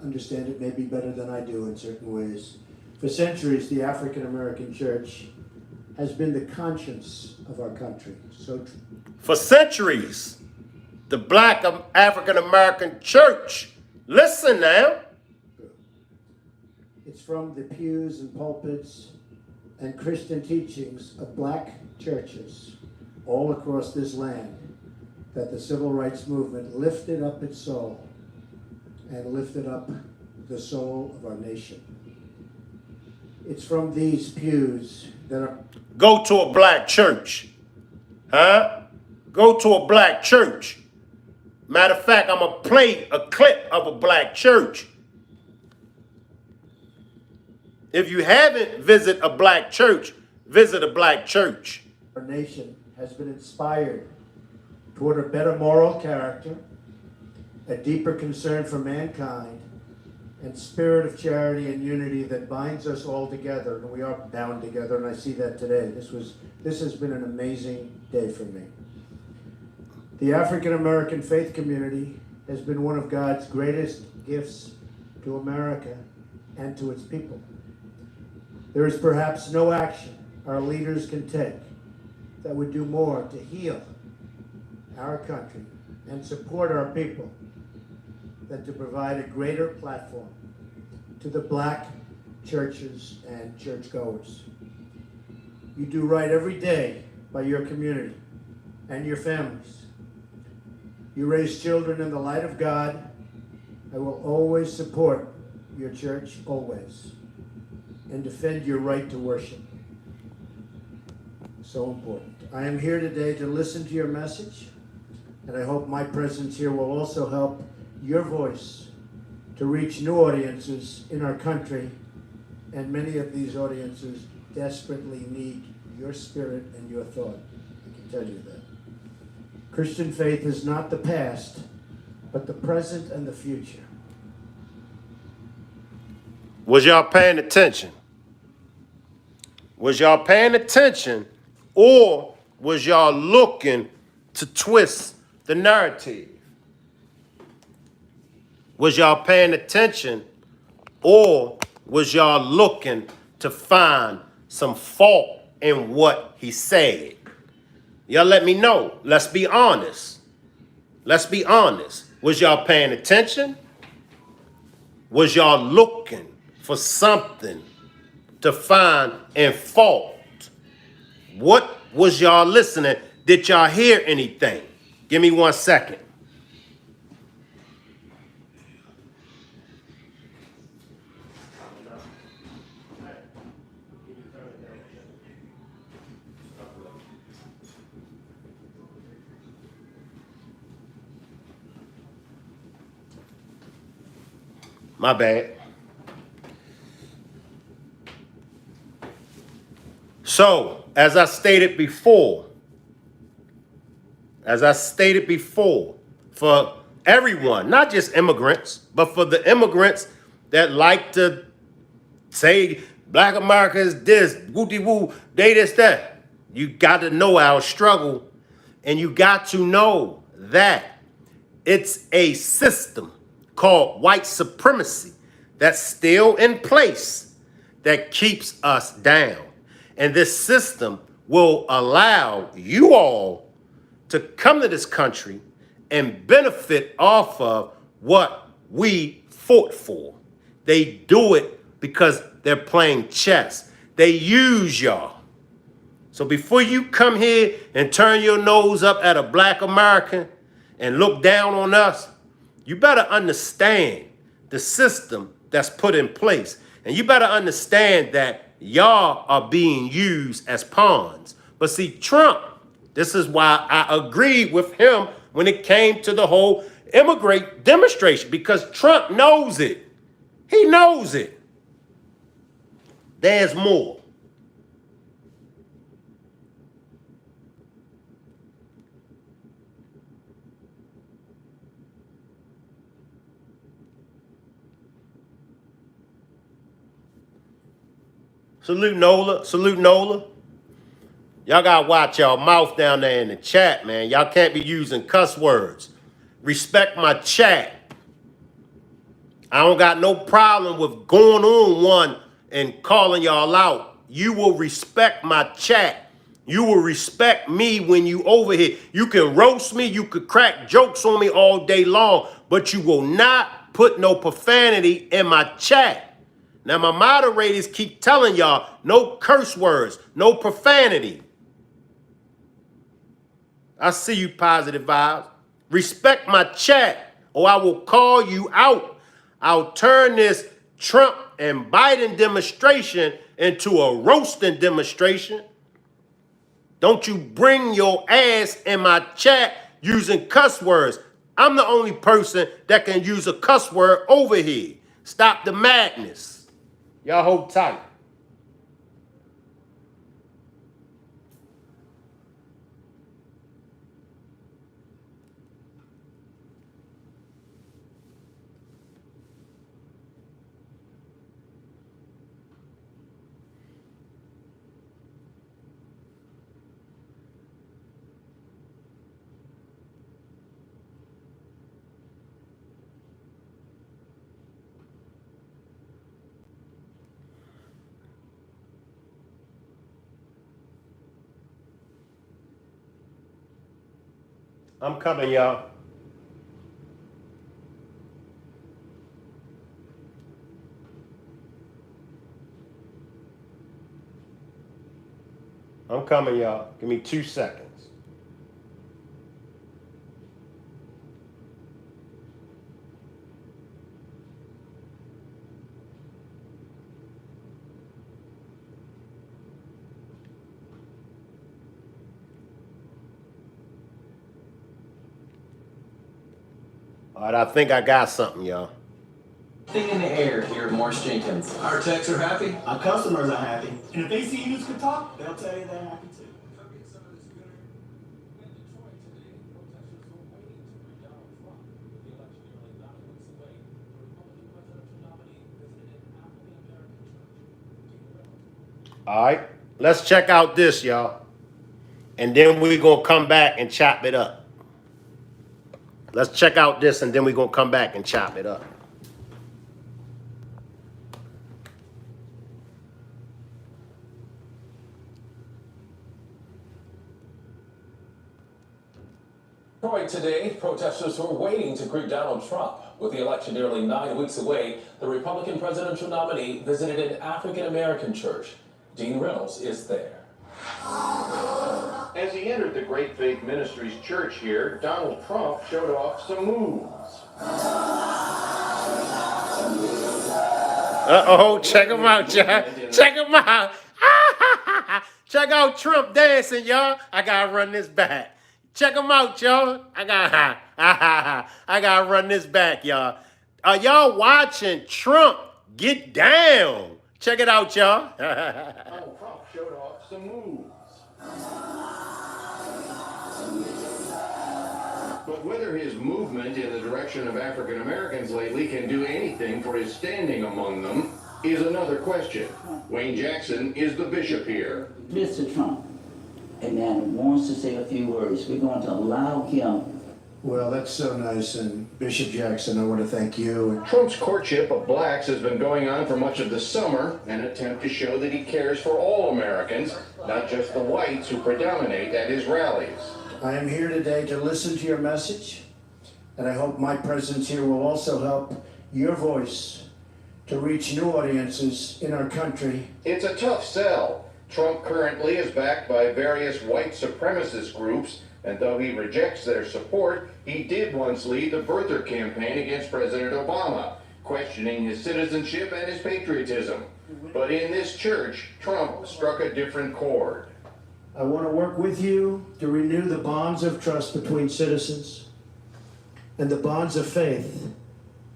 H: understand it maybe better than I do in certain ways. For centuries, the African American church has been the conscience of our country.
A: For centuries, the black African American church. Listen now.
H: It's from the pews and pulpits and Christian teachings of black churches all across this land that the civil rights movement lifted up its soul and lifted up the soul of our nation. It's from these pews that are...
A: Go to a black church. Huh? Go to a black church. Matter of fact, I'm going to play a clip of a black church. If you haven't visited a black church, visit a black church.
H: Our nation has been inspired toward a better moral character, a deeper concern for mankind, and spirit of charity and unity that binds us all together. And we are bound together, and I see that today. This has been an amazing day for me. The African American faith community has been one of God's greatest gifts to America and to its people. There is perhaps no action our leaders can take that would do more to heal our country and support our people than to provide a greater platform to the black churches and churchgoers. You do right every day by your community and your families. You raise children in the light of God. I will always support your church, always, and defend your right to worship. So important. I am here today to listen to your message, and I hope my presence here will also help your voice to reach new audiences in our country, and many of these audiences desperately need your spirit and your thought. I can tell you that. Christian faith is not the past, but the present and the future.
A: Was y'all paying attention? Was y'all paying attention, or was y'all looking to twist the narrative? Was y'all paying attention, or was y'all looking to find some fault in what he said? Y'all let me know. Let's be honest. Let's be honest. Was y'all paying attention? Was y'all looking for something to find in fault? What was y'all listening? Did y'all hear anything? Give me 1 second. My bad. So, as I stated before, for everyone, not just immigrants, but for the immigrants that like to say Black America is this, woo-de-woo, they this, that. You got to know our struggle, and you got to know that it's a system called white supremacy that's still in place that keeps us down. And this system will allow you all to come to this country and benefit off of what we fought for. They do it because they're playing chess. They use y'all. So before you come here and turn your nose up at a Black American and look down on us, you better understand the system that's put in place. And you better understand that y'all are being used as pawns. But see, Trump, this is why I agreed with him when it came to the whole immigrant demonstration, because Trump knows it. He knows it. There's more. Salute Nola. Salute Nola. Y'all gotta watch y'all mouth down there in the chat, man. Y'all can't be using cuss words. Respect my chat. I don't got no problem with going on one and calling y'all out. You will respect my chat. You will respect me when you over here. You can roast me, you could crack jokes on me all day long, but you will not put no profanity in my chat. Now, my moderators keep telling y'all, no curse words, no profanity. I see you, Positive Vibes. Respect my chat, or I will call you out. I'll turn this Trump and Biden demonstration into a roasting demonstration. Don't you bring your ass in my chat using cuss words. I'm the only person that can use a cuss word over here. Stop the madness. Y'all hold tight. I'm coming, y'all. I'm coming, y'all. Give me 2 seconds. All right, I think I got something, y'all.
I: Thing in the air here at Morris Jenkins. Our techs are happy. Our customers are happy. And if they see you can talk, they'll tell you they're happy too.
A: All right, let's check out this, y'all. And then we're going to come back and chop it up. Let's check out this, and then we're going to come back and chop it up.
J: Detroit today, protesters were waiting to greet Donald Trump. With the election nearly 9 weeks away, the Republican presidential nominee visited an African-American church. Dean Reynolds is there.
E: As he entered the Great Faith Ministries church here, Donald Trump showed off some moves.
A: Uh-oh, check him out, y'all. Check him out. Check out Trump dancing, y'all. I gotta run this back. Check him out, y'all. I gotta run this back, y'all. Are y'all watching Trump get down? Check it out, y'all.
E: Donald Trump showed off some moves. But whether his movement in the direction of African Americans lately can do anything for his standing among them is another question. Wayne Jackson is the bishop here.
K: Mr. Trump, a man wants to say a few words. We're going to allow him.
H: Well, that's so nice, and Bishop Jackson, I want to thank you.
E: Trump's courtship of blacks has been going on for much of the summer, an attempt to show that he cares for all Americans, not just the whites who predominate at his rallies.
H: I am here today to listen to your message, and I hope my presence here will also help your voice to reach new audiences in our country.
E: It's a tough sell. Trump currently is backed by various white supremacist groups, and though he rejects their support, he did once lead the birther campaign against President Obama, questioning his citizenship and his patriotism. But in this church, Trump struck a different chord.
H: I want to work with you to renew the bonds of trust between citizens and the bonds of faith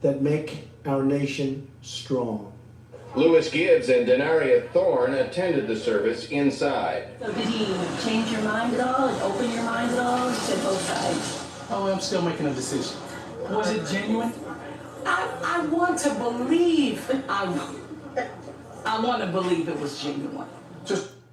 H: that make our nation strong.
E: Lewis Gibbs and Denaria Thorne attended the service inside.
K: So did he change your mind at all and open your mind at all? He said both sides.
I: Oh, I'm still making a decision. Was it genuine?
K: I want to believe. I want to believe it was genuine.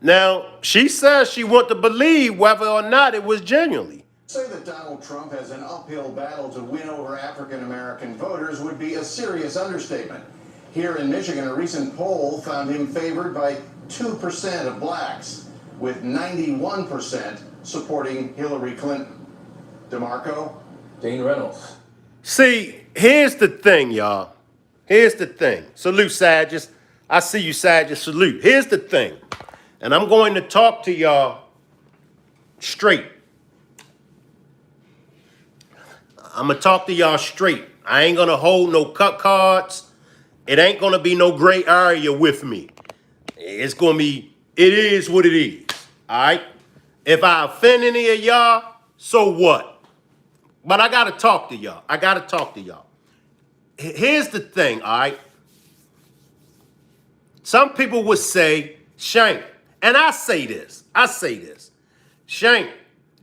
A: Now, she says she wants to believe whether or not it was genuinely.
L: Say that Donald Trump has an uphill battle to win over African American voters would be a serious understatement. Here in Michigan, a recent poll found him favored by 2% of blacks, with 91% supporting Hillary Clinton. DeMarco?
J: Dean Reynolds.
A: See, here's the thing, y'all. Here's the thing. Salute, Sagittarius. I see you, Sagittarius. Salute. Here's the thing. And I'm going to talk to y'all straight. I'm going to talk to y'all straight. I ain't going to hold no cut cards. It ain't going to be no gray area with me. It's going to be, it is what it is. All right? If I offend any of y'all, so what? But I got to talk to y'all. I got to talk to y'all. Here's the thing, all right? Some people would say, Shank, and I say this, Shank,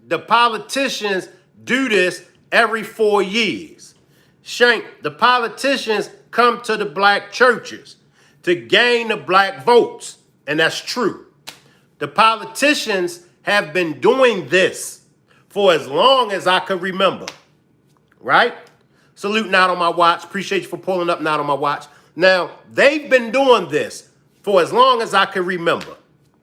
A: the politicians do this every 4 years. Shank, the politicians come to the black churches to gain the black votes, and that's true. The politicians have been doing this for as long as I can remember, right? Salute, not on my watch. Appreciate you for pulling up, not on my watch. Now, they've been doing this for as long as I can remember.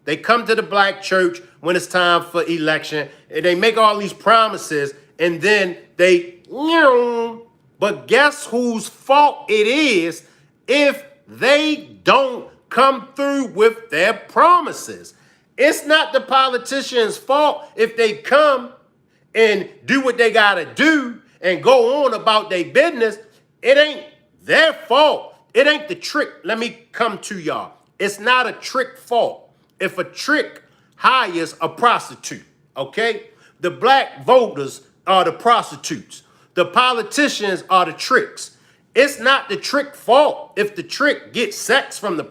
A: They come to the black church when it's time for election, and they make all these promises, and then they, but guess whose fault it is if they don't come through with their promises? It's not the politicians' fault if they come and do what they got to do and go on about their business. It ain't their fault. It ain't the trick. Let me come to y'all. It's not a trick fault. If a trick hires a prostitute, okay? The black voters are the prostitutes. The politicians are the tricks. It's not the trick fault if the trick gets sex from the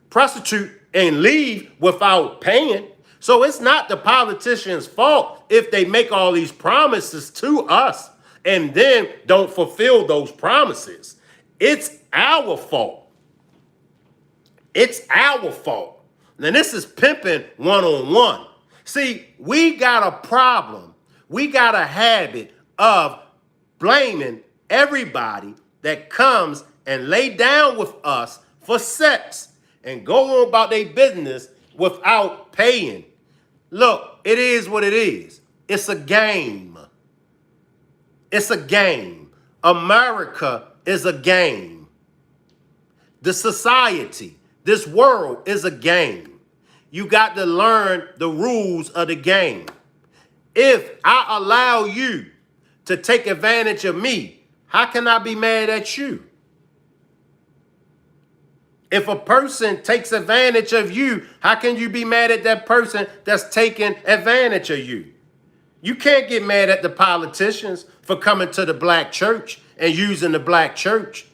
A: prostitute and leave without paying. So it's not the politicians' fault if they make all these promises to us and then don't fulfill those promises. It's our fault. It's our fault. Now this is pimping one-on-one. See, we got a problem. We got a habit of blaming everybody that comes and lay down with us for sex and go on about their business without paying. Look, it is what it is. It's a game. It's a game. America is a game. The society, this world is a game. You got to learn the rules of the game. If I allow you to take advantage of me, how can I be mad at you? If a person takes advantage of you, how can you be mad at that person that's taking advantage of you? You can't get mad at the politicians for coming to the black church and using the black church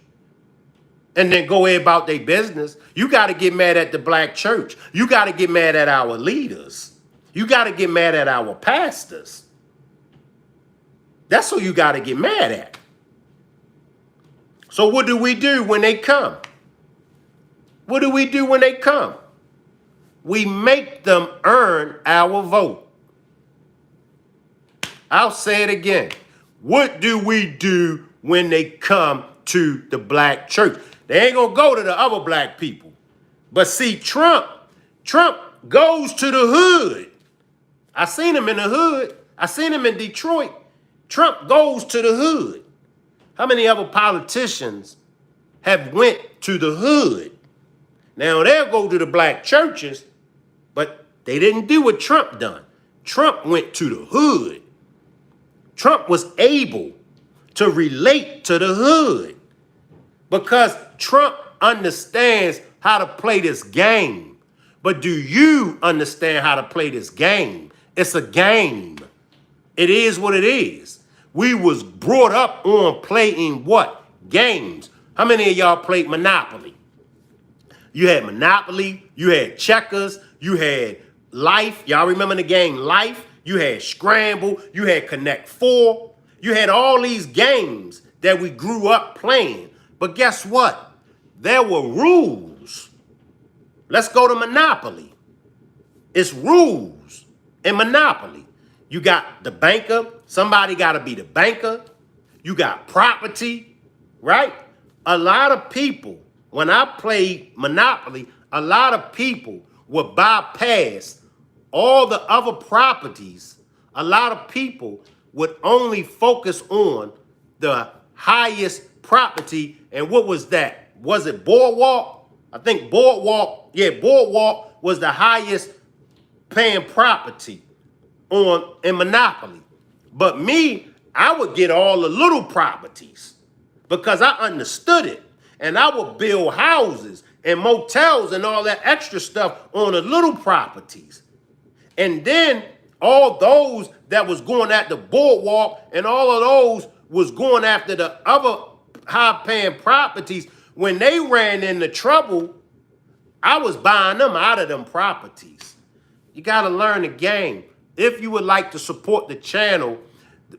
A: and then go about their business. You got to get mad at the black church. You got to get mad at our leaders. You got to get mad at our pastors. That's who you got to get mad at. So what do we do when they come? What do we do when they come? We make them earn our vote. I'll say it again. What do we do when they come to the black church? They ain't gonna go to the other black people. But see, Trump goes to the hood. I seen him in the hood. I seen him in Detroit. Trump goes to the hood. How many other politicians have went to the hood? Now, they'll go to the black churches, but they didn't do what Trump done. Trump went to the hood. Trump was able to relate to the hood because Trump understands how to play this game. But do you understand how to play this game? It's a game. It is what it is. We was brought up on playing what? Games. How many of y'all played Monopoly? You had Monopoly, you had checkers, you had Life. Y'all remember the game Life? You had Scramble, you had Connect 4. You had all these games that we grew up playing. But guess what? There were rules. Let's go to Monopoly. It's rules in Monopoly. You got the banker. Somebody got to be the banker. You got property, right? A lot of people, when I played Monopoly, a lot of people would bypass all the other properties. A lot of people would only focus on the highest property. And what was that? Was it Boardwalk? I think Boardwalk, Boardwalk was the highest paying property in Monopoly. But me, I would get all the little properties because I understood it. And I would build houses and motels and all that extra stuff on the little properties. And then all those that was going at the Boardwalk and all of those was going after the other high-paying properties. When they ran into trouble, I was buying them out of them properties. You got to learn the game. If you would like to support the channel,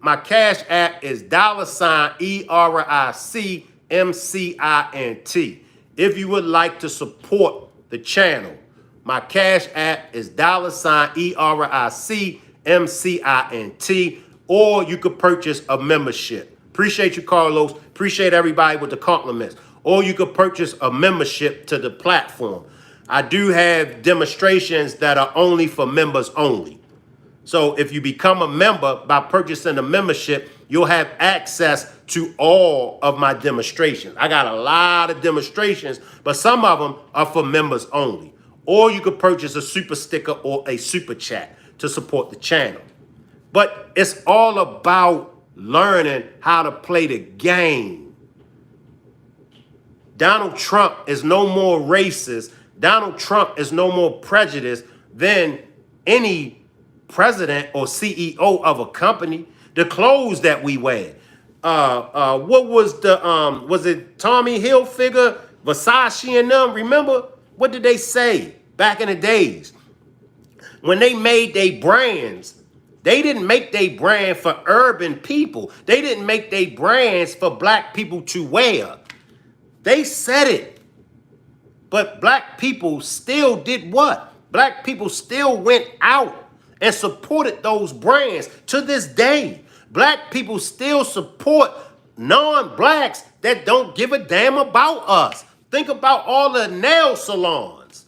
A: my Cash App is $ERICMCINT. If you would like to support the channel, my Cash App is $ERICMCINT, or you could purchase a membership. Appreciate you, Carlos. Appreciate everybody with the compliments. Or you could purchase a membership to the platform. I do have demonstrations that are only for members only. So if you become a member by purchasing a membership, you'll have access to all of my demonstrations. I got a lot of demonstrations, but some of them are for members only. Or you could purchase a super sticker or a super chat to support the channel. But it's all about learning how to play the game. Donald Trump is no more racist. Donald Trump is no more prejudiced than any president or CEO of a company. The clothes that we wear. What was was it Tommy Hilfiger, Versace and them? Remember? What did they say back in the days? When they made their brands, they didn't make their brand for urban people. They didn't make their brands for black people to wear. They said it. But black people still did what? Black people still went out and supported those brands to this day. Black people still support non-blacks that don't give a damn about us. Think about all the nail salons.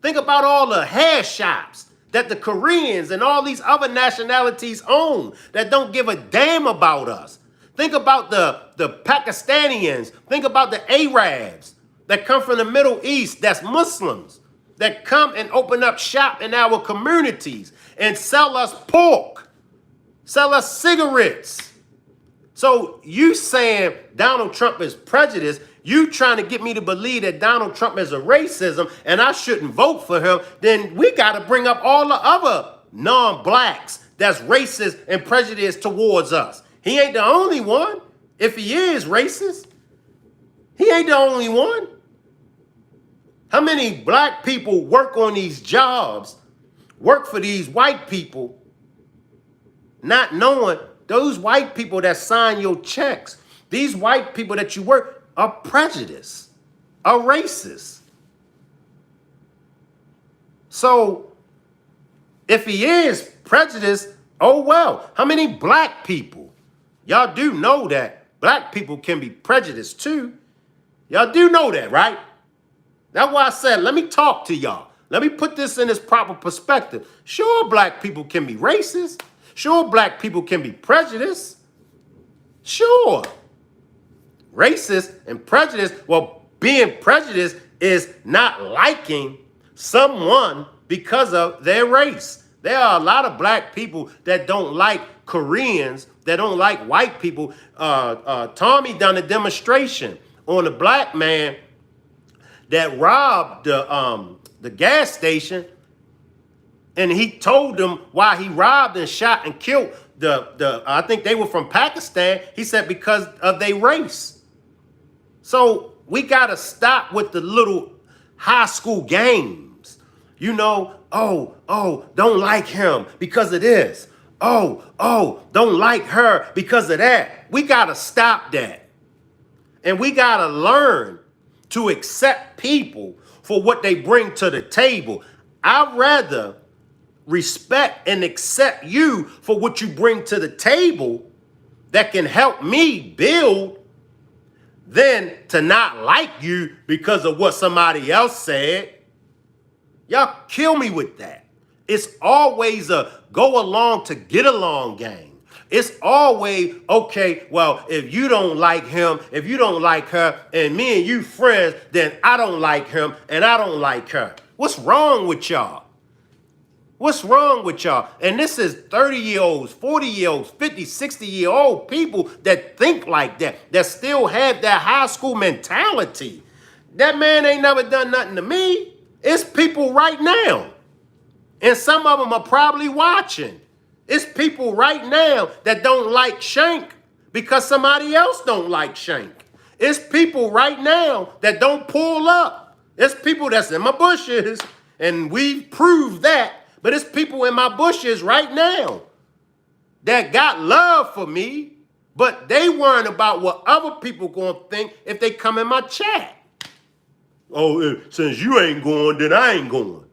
A: Think about all the hair shops that the Koreans and all these other nationalities own that don't give a damn about us. Think about the Pakistanians. Think about the Arabs that come from the Middle East, that's Muslims, that come and open up shop in our communities and sell us pork, sell us cigarettes. So you saying Donald Trump is prejudiced, you trying to get me to believe that Donald Trump is a racism and I shouldn't vote for him, then we got to bring up all the other non-blacks that's racist and prejudiced towards us. He ain't the only one. If he is racist, he ain't the only one. How many black people work on these jobs, work for these white people, not knowing those white people that sign your checks, these white people that you work are prejudiced, are racist. So if he is prejudiced, oh well. How many black people? Y'all do know that black people can be prejudiced too. Y'all do know that, right? That's why I said, let me talk to y'all. Let me put this in its proper perspective. Sure, black people can be racist. Sure, black people can be prejudiced. Sure. Racist and prejudiced, well, being prejudiced is not liking someone because of their race. There are a lot of black people that don't like Koreans, that don't like white people. Tommy done a demonstration on a black man that robbed the gas station, and he told them why he robbed and shot and killed I think they were from Pakistan. He said because of their race. So we got to stop with the little high school games. You know, oh, don't like him because of this. Oh, don't like her because of that. We got to stop that. And we got to learn to accept people for what they bring to the table. I'd rather respect and accept you for what you bring to the table that can help me build than to not like you because of what somebody else said. Y'all kill me with that. It's always a go along to get along game. It's always, okay, well, if you don't like him, if you don't like her, and me and you friends, then I don't like him and I don't like her. What's wrong with y'all? What's wrong with y'all? And this is 30-year-olds, 40-year-olds, 50, 60-year-old people that think like that, that still have that high school mentality. That man ain't never done nothing to me. It's people right now. And some of them are probably watching. It's people right now that don't like Shank because somebody else don't like Shank. It's people right now that don't pull up. It's people that's in my bushes, and we've proved that. But it's people in my bushes right now that got love for me, but they worrying about what other people gonna think if they come in my chat. Oh, since you ain't going, then I ain't going.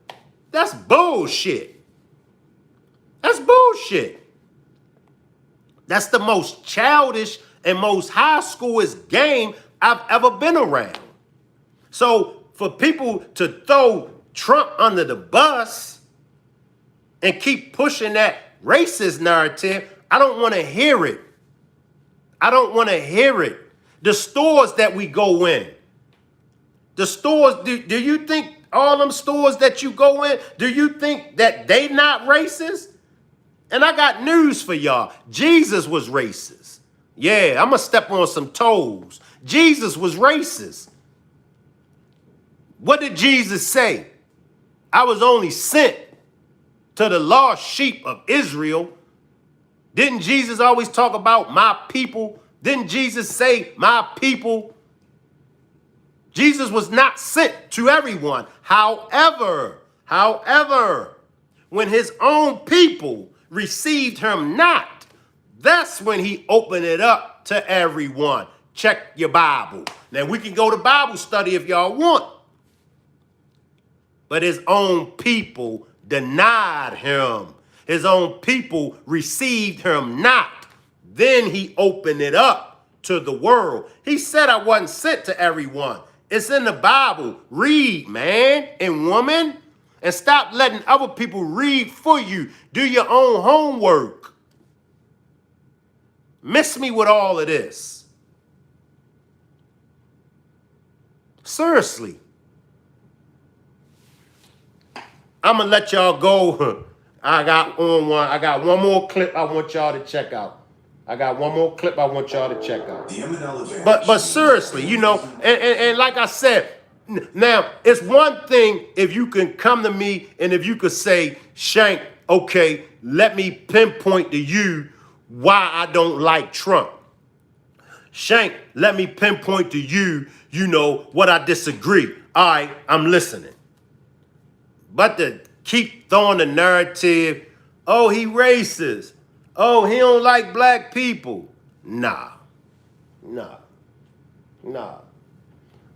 A: That's bullshit. That's bullshit. That's the most childish and most high schoolist game I've ever been around. So for people to throw Trump under the bus and keep pushing that racist narrative, I don't want to hear it. I don't want to hear it. The stores that we go in, the stores, do you think all them stores that you go in, do you think that they not racist? And I got news for y'all. Jesus was racist. Yeah, I'm going to step on some toes. Jesus was racist. What did Jesus say? I was only sent to the lost sheep of Israel. Didn't Jesus always talk about my people? Didn't Jesus say my people? Jesus was not sent to everyone. However, when his own people received him not, that's when he opened it up to everyone. Check your Bible. Now we can go to Bible study if y'all want. But his own people denied him. His own people received him not. Then he opened it up to the world. He said I wasn't sent to everyone. It's in the Bible. Read, man and woman. And stop letting other people read for you. Do your own homework. Miss me with all of this. Seriously. I'm going to let y'all go. I got one more clip I want y'all to check out. But seriously, you know, and like I said, now it's one thing if you can come to me and if you could say, Shank, okay, let me pinpoint to you why I don't like Trump. Shank, let me pinpoint to you, you know, what I disagree. All right, I'm listening. But to keep throwing the narrative, oh, he racist. Oh, he don't like black people. Nah.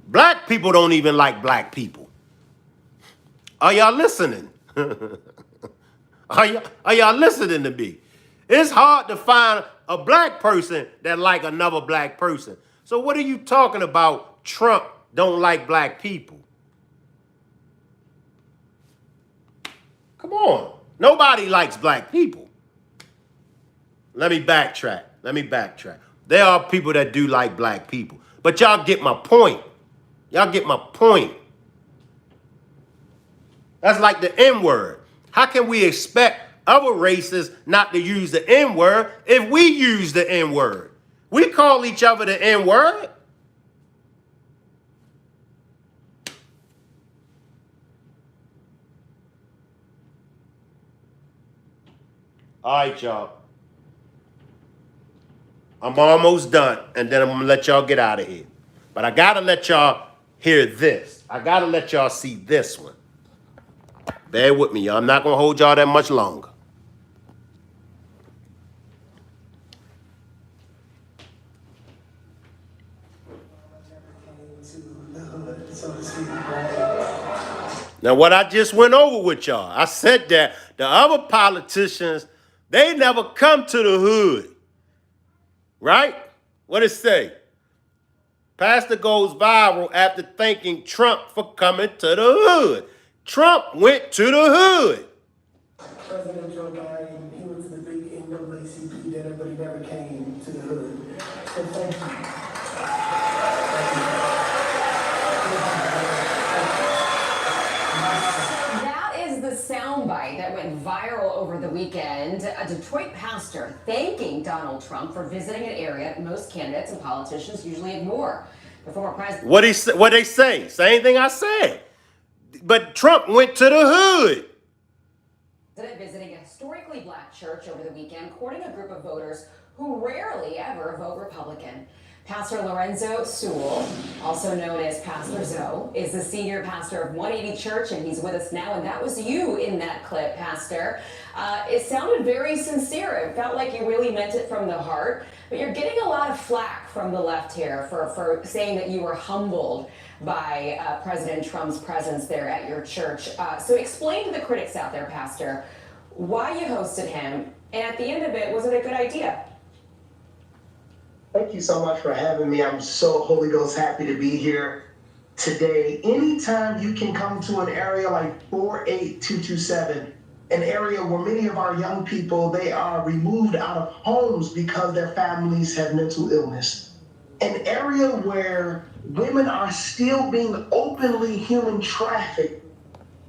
A: Black people don't even like black people. Are y'all listening? Are y'all listening to me? It's hard to find a black person that like another black person. So what are you talking about? Trump don't like black people. Come on. Nobody likes black people. Let me backtrack. There are people that do like black people. But y'all get my point. That's like the N-word. How can we expect other races not to use the N-word if we use the N-word? We call each other the N-word. All right, y'all. I'm almost done, and then I'm going to let y'all get out of here. But I got to let y'all hear this. I got to let y'all see this one. Bear with me, y'all. I'm not going to hold y'all that much longer. Now, what I just went over with y'all, I said that the other politicians, they never come to the hood. Right? What it say? Pastor goes viral after thanking Trump for coming to the hood. Trump went to the hood.
M: President Joe Biden, he went to the big NAACP dinner, but he never came to the hood. So thank you.
N: Soundbite that went viral over the weekend. A Detroit pastor thanking Donald Trump for visiting an area most candidates and politicians usually ignore. The former president.
A: What they say? Same thing I said. But Trump went to the hood.
N: Visiting a historically black church over the weekend, courting a group of voters who rarely ever vote Republican. Pastor Lorenzo Sewell, also known as Pastor Zoe, is the senior pastor of 180 Church, and he's with us now. And that was you in that clip, Pastor. It sounded very sincere. It felt like you really meant it from the heart. But you're getting a lot of flack from the left here for saying that you were humbled by President Trump's presence there at your church. So explain to the critics out there, Pastor, why you hosted him, and at the end of it, was it a good idea?
M: Thank you so much for having me. I'm so Holy Ghost happy to be here today. Anytime you can come to an area like 48227 an area where many of our young people, they are removed out of homes because their families have mental illness. An area where women are still being openly human trafficked.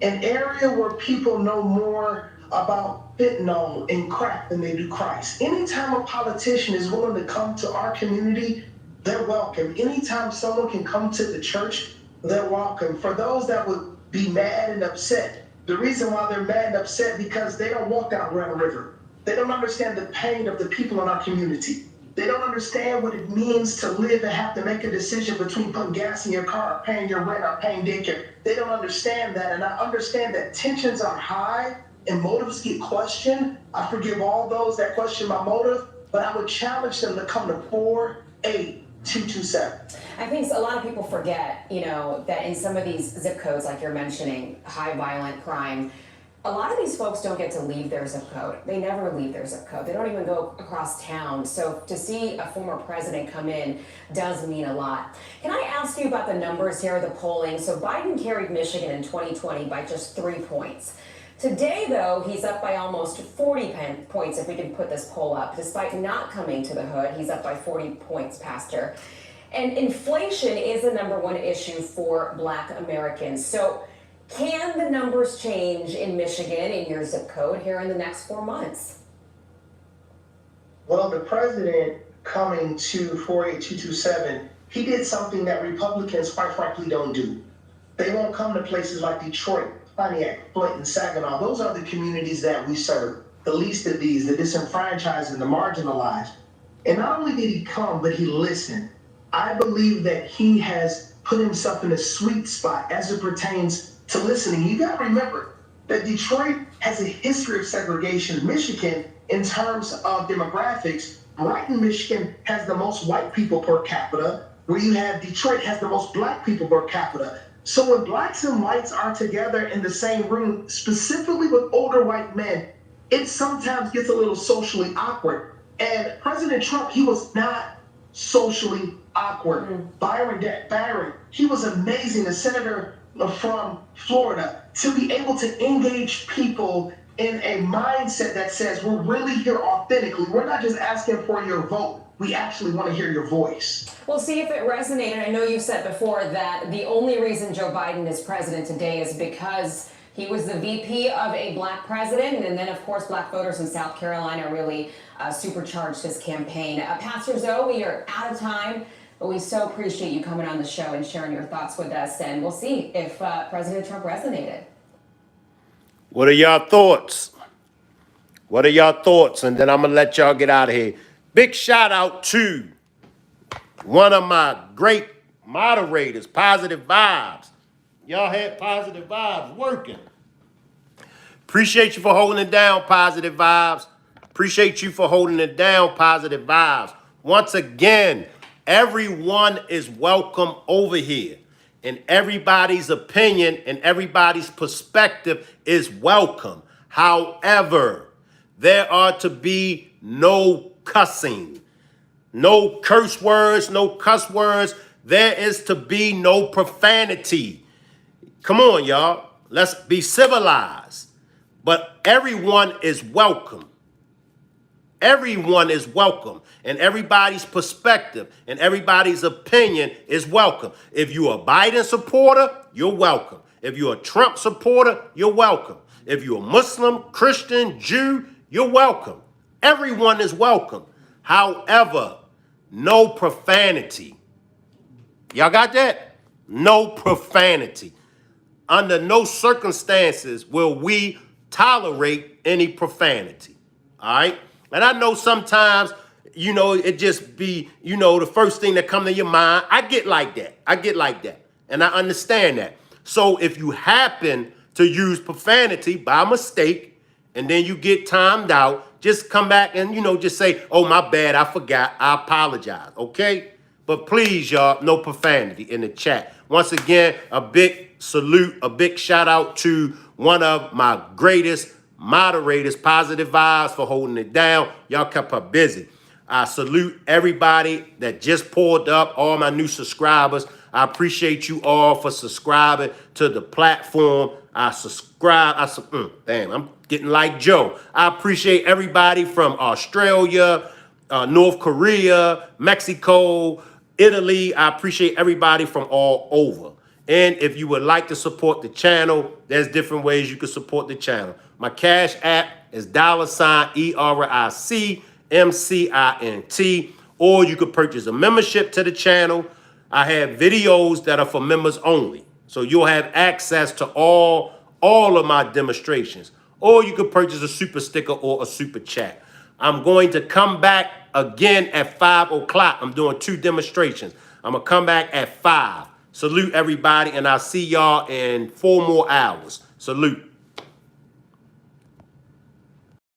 M: An area where people know more about fentanyl and crack than they do Christ. Anytime a politician is willing to come to our community, they're welcome. Anytime someone can come to the church, they're welcome. For those that would be mad and upset, the reason why they're mad and upset because they don't walk down Grand River. They don't understand the pain of the people in our community. They don't understand what it means to live and have to make a decision between putting gas in your car, or paying your rent, or paying daycare. They don't understand that, and I understand that tensions are high and motives get questioned. I forgive all those that question my motive, but I would challenge them to come to 48227.
N: I think a lot of people forget, that in some of these zip codes, like you're mentioning, high violent crime, a lot of these folks don't get to leave their zip code. They never leave their zip code. They don't even go across town. So to see a former president come in does mean a lot. Can I ask you about the numbers here, the polling? So Biden carried Michigan in 2020 by just 3 points. Today, though, he's up by almost 40 points, if we can put this poll up. Despite not coming to the hood, he's up by 40 points, Pastor. And inflation is the #1 issue for Black Americans. So can the numbers change in Michigan, in your zip code, here in the next 4 months?
M: Well, the president coming to 48227, he did something that Republicans, quite frankly, don't do. They won't come to places like Detroit, Pontiac, Flint, and Saginaw. Those are the communities that we serve, the least of these, the disenfranchised and the marginalized. And not only did he come, but he listened. I believe that he has put himself in a sweet spot as it pertains to listening. You got to remember that Detroit has a history of segregation. Michigan, in terms of demographics, Brighton, Michigan has the most white people per capita, where you have Detroit has the most Black people per capita. So when Blacks and whites are together in the same room, specifically with older white men, it sometimes gets a little socially awkward. And President Trump, he was not socially awkward. Byron, he was amazing, a senator from Florida, to be able to engage people in a mindset that says we're really here authentically. We're not just asking for your vote. We actually want to hear your voice.
N: We'll see if it resonated. I know you said before that the only reason Joe Biden is president today is because he was the VP of a Black president, and then, of course, Black voters in South Carolina really supercharged his campaign. Pastor Zoe, we are out of time. But we so appreciate you coming on the show and sharing your thoughts with us, and we'll see if President Trump resonated.
A: What are y'all thoughts? What are y'all thoughts? And then I'm going to let y'all get out of here. Big shout out to one of my great moderators, Positive Vibes. Y'all had Positive Vibes working. Appreciate you for holding it down, Positive Vibes. Appreciate you for holding it down, Positive Vibes. Once again, everyone is welcome over here, and everybody's opinion and everybody's perspective is welcome. However, there are to be no cussing, no curse words, no cuss words. There is to be no profanity. Come on, y'all. Let's be civilized. But everyone is welcome. Everyone is welcome, and everybody's perspective and everybody's opinion is welcome. If you're a Biden supporter, you're welcome. If you're a Trump supporter, you're welcome. If you're a Muslim, Christian, Jew, you're welcome. Everyone is welcome. However, no profanity. Y'all got that? No profanity. Under no circumstances will we tolerate any profanity. All right? And I know sometimes, it just be, the first thing that come to your mind. I get like that. And I understand that. So if you happen to use profanity by mistake, and then you get timed out, just come back and, just say, oh, my bad, I forgot, I apologize, okay? But please, y'all, no profanity in the chat. Once again, a big salute, a big shout out to one of my greatest moderators, Positive Vibes, for holding it down. Y'all kept her busy. I salute everybody that just pulled up, all my new subscribers. I appreciate you all for subscribing to the platform. I subscribe. Damn, I'm getting like Joe. I appreciate everybody from Australia, North Korea, Mexico, Italy. I appreciate everybody from all over. And if you would like to support the channel, there's different ways you can support the channel. My Cash App is $ERICMCINT, or you could purchase a membership to the channel. I have videos that are for members only. So you'll have access to all of my demonstrations. Or you could purchase a super sticker or a super chat. I'm going to come back again at 5 o'clock. I'm doing 2 demonstrations. I'm going to come back at 5. Salute everybody, and I'll see y'all in 4 more hours. Salute.